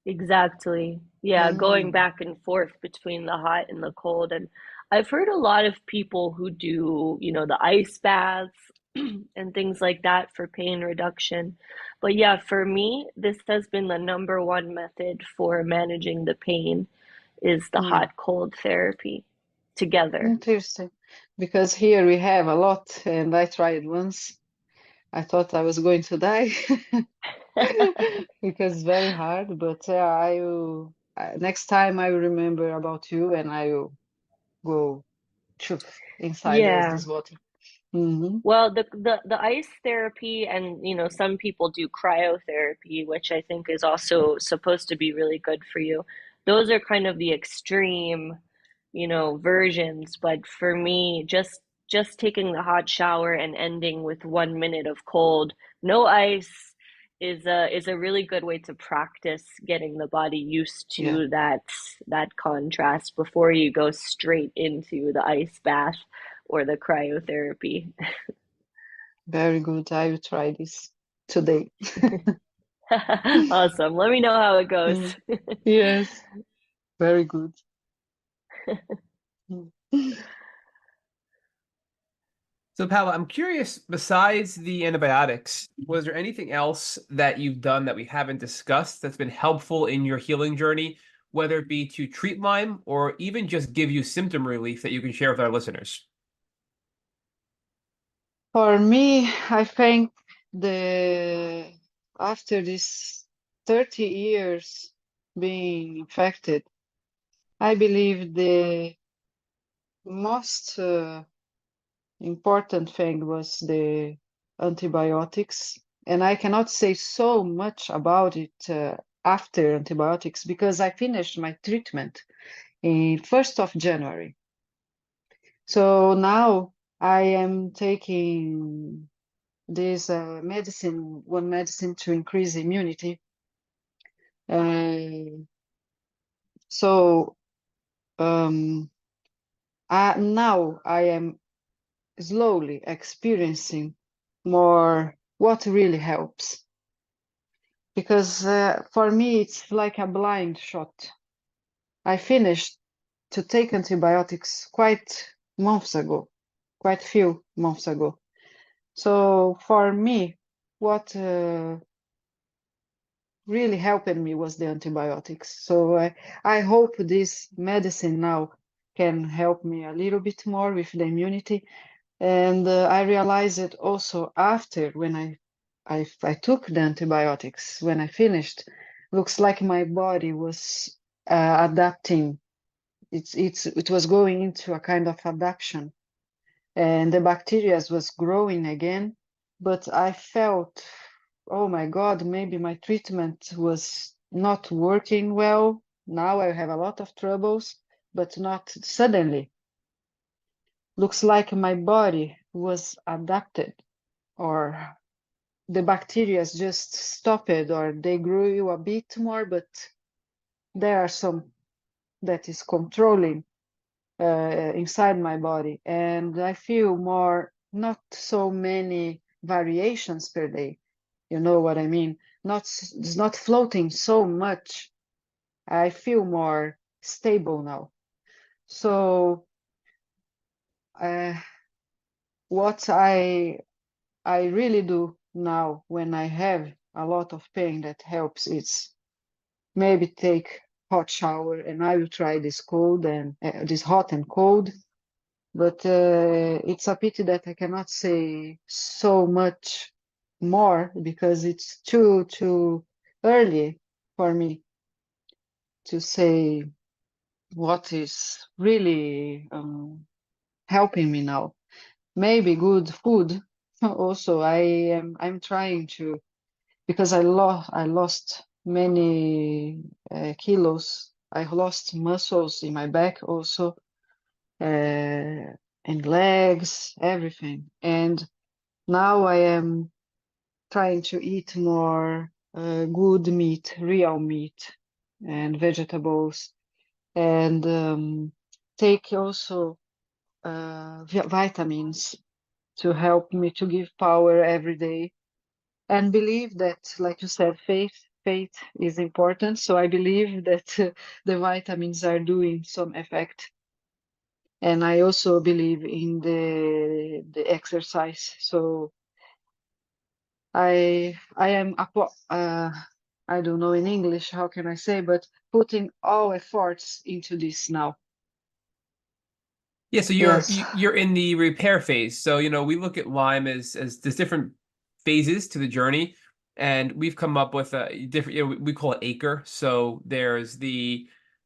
Exactly. Yeah, going
Mm.
back and forth between the hot and the cold. And I've heard a lot of people who do, the ice baths and things like that for pain reduction. But yeah, for me, this has been the number one method for managing the pain is the
Mm.
hot cold therapy together.
Interesting. Because here we have a lot, and I tried once. I thought I was going to die because it's very hard, but I will, next time I will remember about you and I will go choof, inside
Yeah.
this water. Hmm.
Well, the ice therapy and some people do cryotherapy, which I think is also supposed to be really good for you. Those are kind of the extreme, versions, but for me, just taking the hot shower and ending with 1 minute of cold, no ice is a really good way to practice getting the body used
Yeah,
to that contrast before you go straight into the ice bath or the cryotherapy.
very good. I will try this today.
Awesome. Let me know how it goes.
Mm. Yes, very good. Mm.
So, Paola, I'm curious, besides the antibiotics, was there anything else that you've done that we haven't discussed that's been helpful in your healing journey, whether it be to treat Lyme or even just give you symptom relief that you can share with our listeners?
For me, I think the after this 30 years being infected, I believe the most important thing was the antibiotics. And I cannot say so much about it after antibiotics because I finished my treatment in 1st of January. So now I am taking this one medicine to increase immunity. So now I am slowly experiencing more what really helps. Because for me, it's like a blind shot. I finished to take antibiotics quite few months ago. So for me, what really helped me was the antibiotics. So I hope this medicine now can help me a little bit more with the immunity. And I realized it also after when I took the antibiotics, when I finished, looks like my body was adapting. It was going into a kind of adaptation, and the bacteria was growing again. But I felt, oh my God, maybe my treatment was not working well. Now I have a lot of troubles, but not suddenly. Looks like my body was adapted, or the bacteria just stopped, or they grew a bit more, but there are some that is controlling inside my body, and I feel more, not so many variations per day. You know what I mean? It's not floating so much. I feel more stable now. So uh, what I really do now when I have a lot of pain that helps is maybe take hot shower, and I will try this cold and this hot and cold. But it's a pity that I cannot say so much more because it's too early for me to say what is really helping me now. Maybe good food. Also, I'm trying to, because I lost many kilos. I lost muscles in my back also, and legs, everything. And now I am trying to eat more good meat, real meat, and vegetables, and take also vitamins to help me to give power every day. And believe that, like you said, faith is important. So I believe that the vitamins are doing some effect. And I also believe in the exercise. So I am I don't know in English how can I say, but putting all efforts into this now.
Yeah, so
Yes.
you're in the repair phase. So, we look at Lyme as there's different phases to the journey, and we've come up with a different, we call it acre. So there's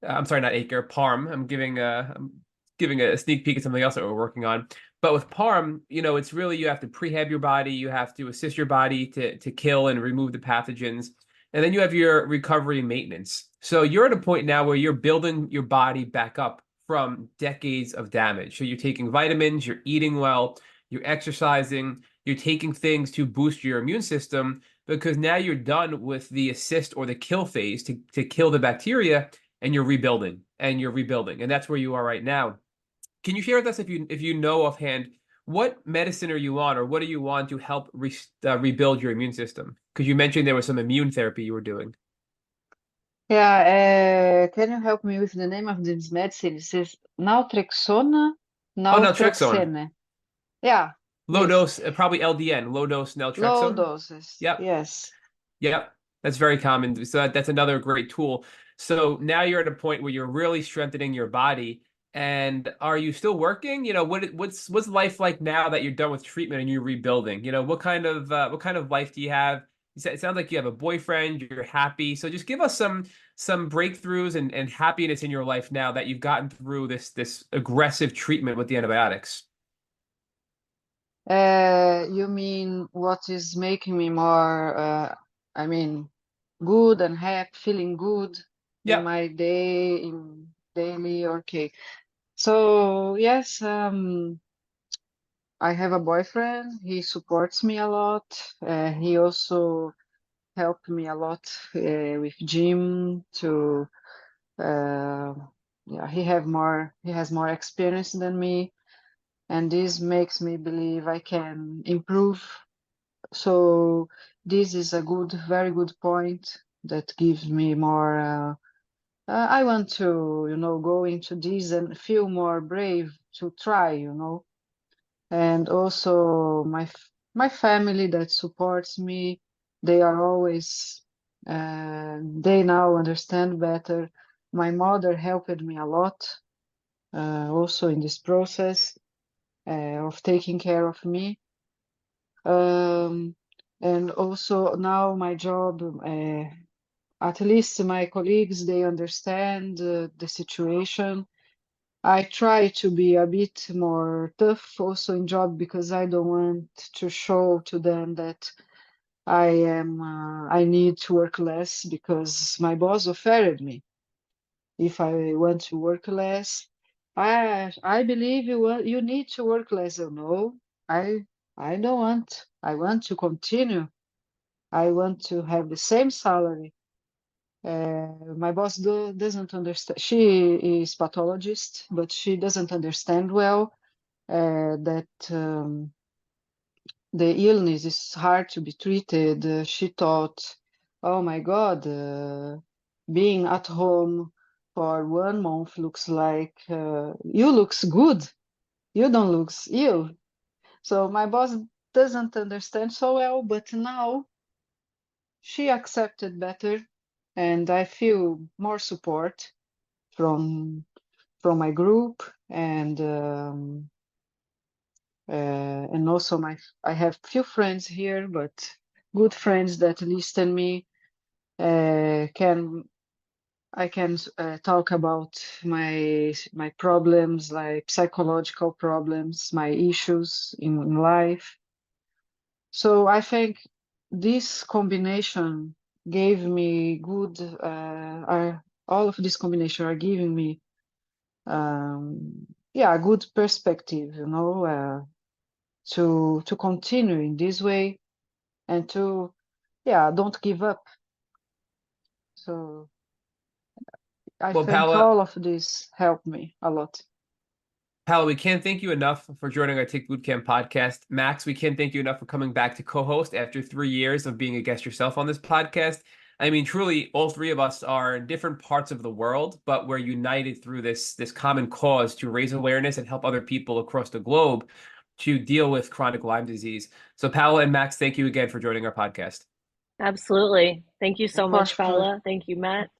I'm sorry, not acre, parm. I'm giving a sneak peek at something else that we're working on. But with parm, it's really you have to prehab your body, you have to assist your body to kill and remove the pathogens, and then you have your recovery and maintenance. So you're at a point now where you're building your body back up from decades of damage. So you're taking vitamins, you're eating well, you're exercising, you're taking things to boost your immune system because now you're done with the assist or the kill phase to kill the bacteria, and you're rebuilding and you're rebuilding. And that's where you are right now. Can you share with us if you know offhand what medicine are you on or what do you want to help rebuild your immune system? Because you mentioned there was some immune therapy you were doing.
Yeah, can you help me with the name of this medicine? It says
Oh, naltrexone.
naltrexone. Yeah,
Low
this.
dose, probably LDN, low dose
Low
naltrexone.
doses.
Yep.
Yes.
Yep. That's very common. So that's another great tool. So now you're at a point where you're really strengthening your body. And are you still working? What's life like now that you're done with treatment and you're rebuilding? What kind of life do you have? It sounds like you have a boyfriend, you're happy. So just give us some breakthroughs and happiness in your life now that you've gotten through this aggressive treatment with the antibiotics.
You mean what is making me more, I mean, good and happy, feeling good in
Yep.
my day, in daily, okay. So yes, I have a boyfriend. He supports me a lot. He also helped me a lot with gym to yeah, he has more experience than me, and this makes me believe I can improve. So this is a very good point that gives me more I want to, go into this and feel more brave to try. And also my family that supports me, they are always they now understand better. My mother helped me a lot also in this process of taking care of me. Um, and also now my job, at least my colleagues, they understand the situation. I try to be a bit more tough also in job because I don't want to show to them that I need to work less because my boss offered me if I want to work less. I believe you need to work less. Oh, no, I don't want. I want to continue. I want to have the same salary. My boss doesn't understand. She is pathologist, but she doesn't understand well that the illness is hard to be treated. She thought, oh my God, being at home for 1 month looks like you looks good. You don't looks ill. So my boss doesn't understand so well, but now she accepted better, and I feel more support from my group and also I have few friends here, but good friends that listen me. Can I can talk about my problems, like psychological problems, my issues in life. So I think this combination gave me good. All of this combination are giving me, yeah, a good perspective. To continue in this way and to, yeah, don't give up. So I
Well,
think
Paola,
all of this helped me a lot.
Paola, we can't thank you enough for joining our Take Bootcamp podcast. Max, we can't thank you enough for coming back to co-host after 3 years of being a guest yourself on this podcast. I mean, truly, all three of us are in different parts of the world, but we're united through this common cause to raise awareness and help other people across the globe to deal with chronic Lyme disease. So, Paola and Max, thank you again for joining our podcast.
Absolutely. Thank you so
For
much,
sure.
Paola. Thank you, Matt.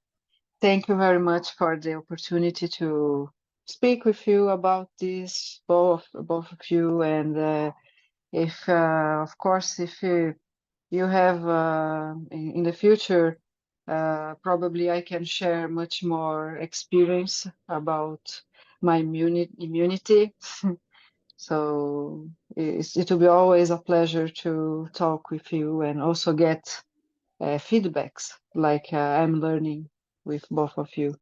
Thank you very much for the opportunity to speak with you about this, both of you. And if, of course, if you have in the future, probably I can share much more experience about my immunity. So it will be always a pleasure to talk with you and also get feedbacks like I'm learning with both of you.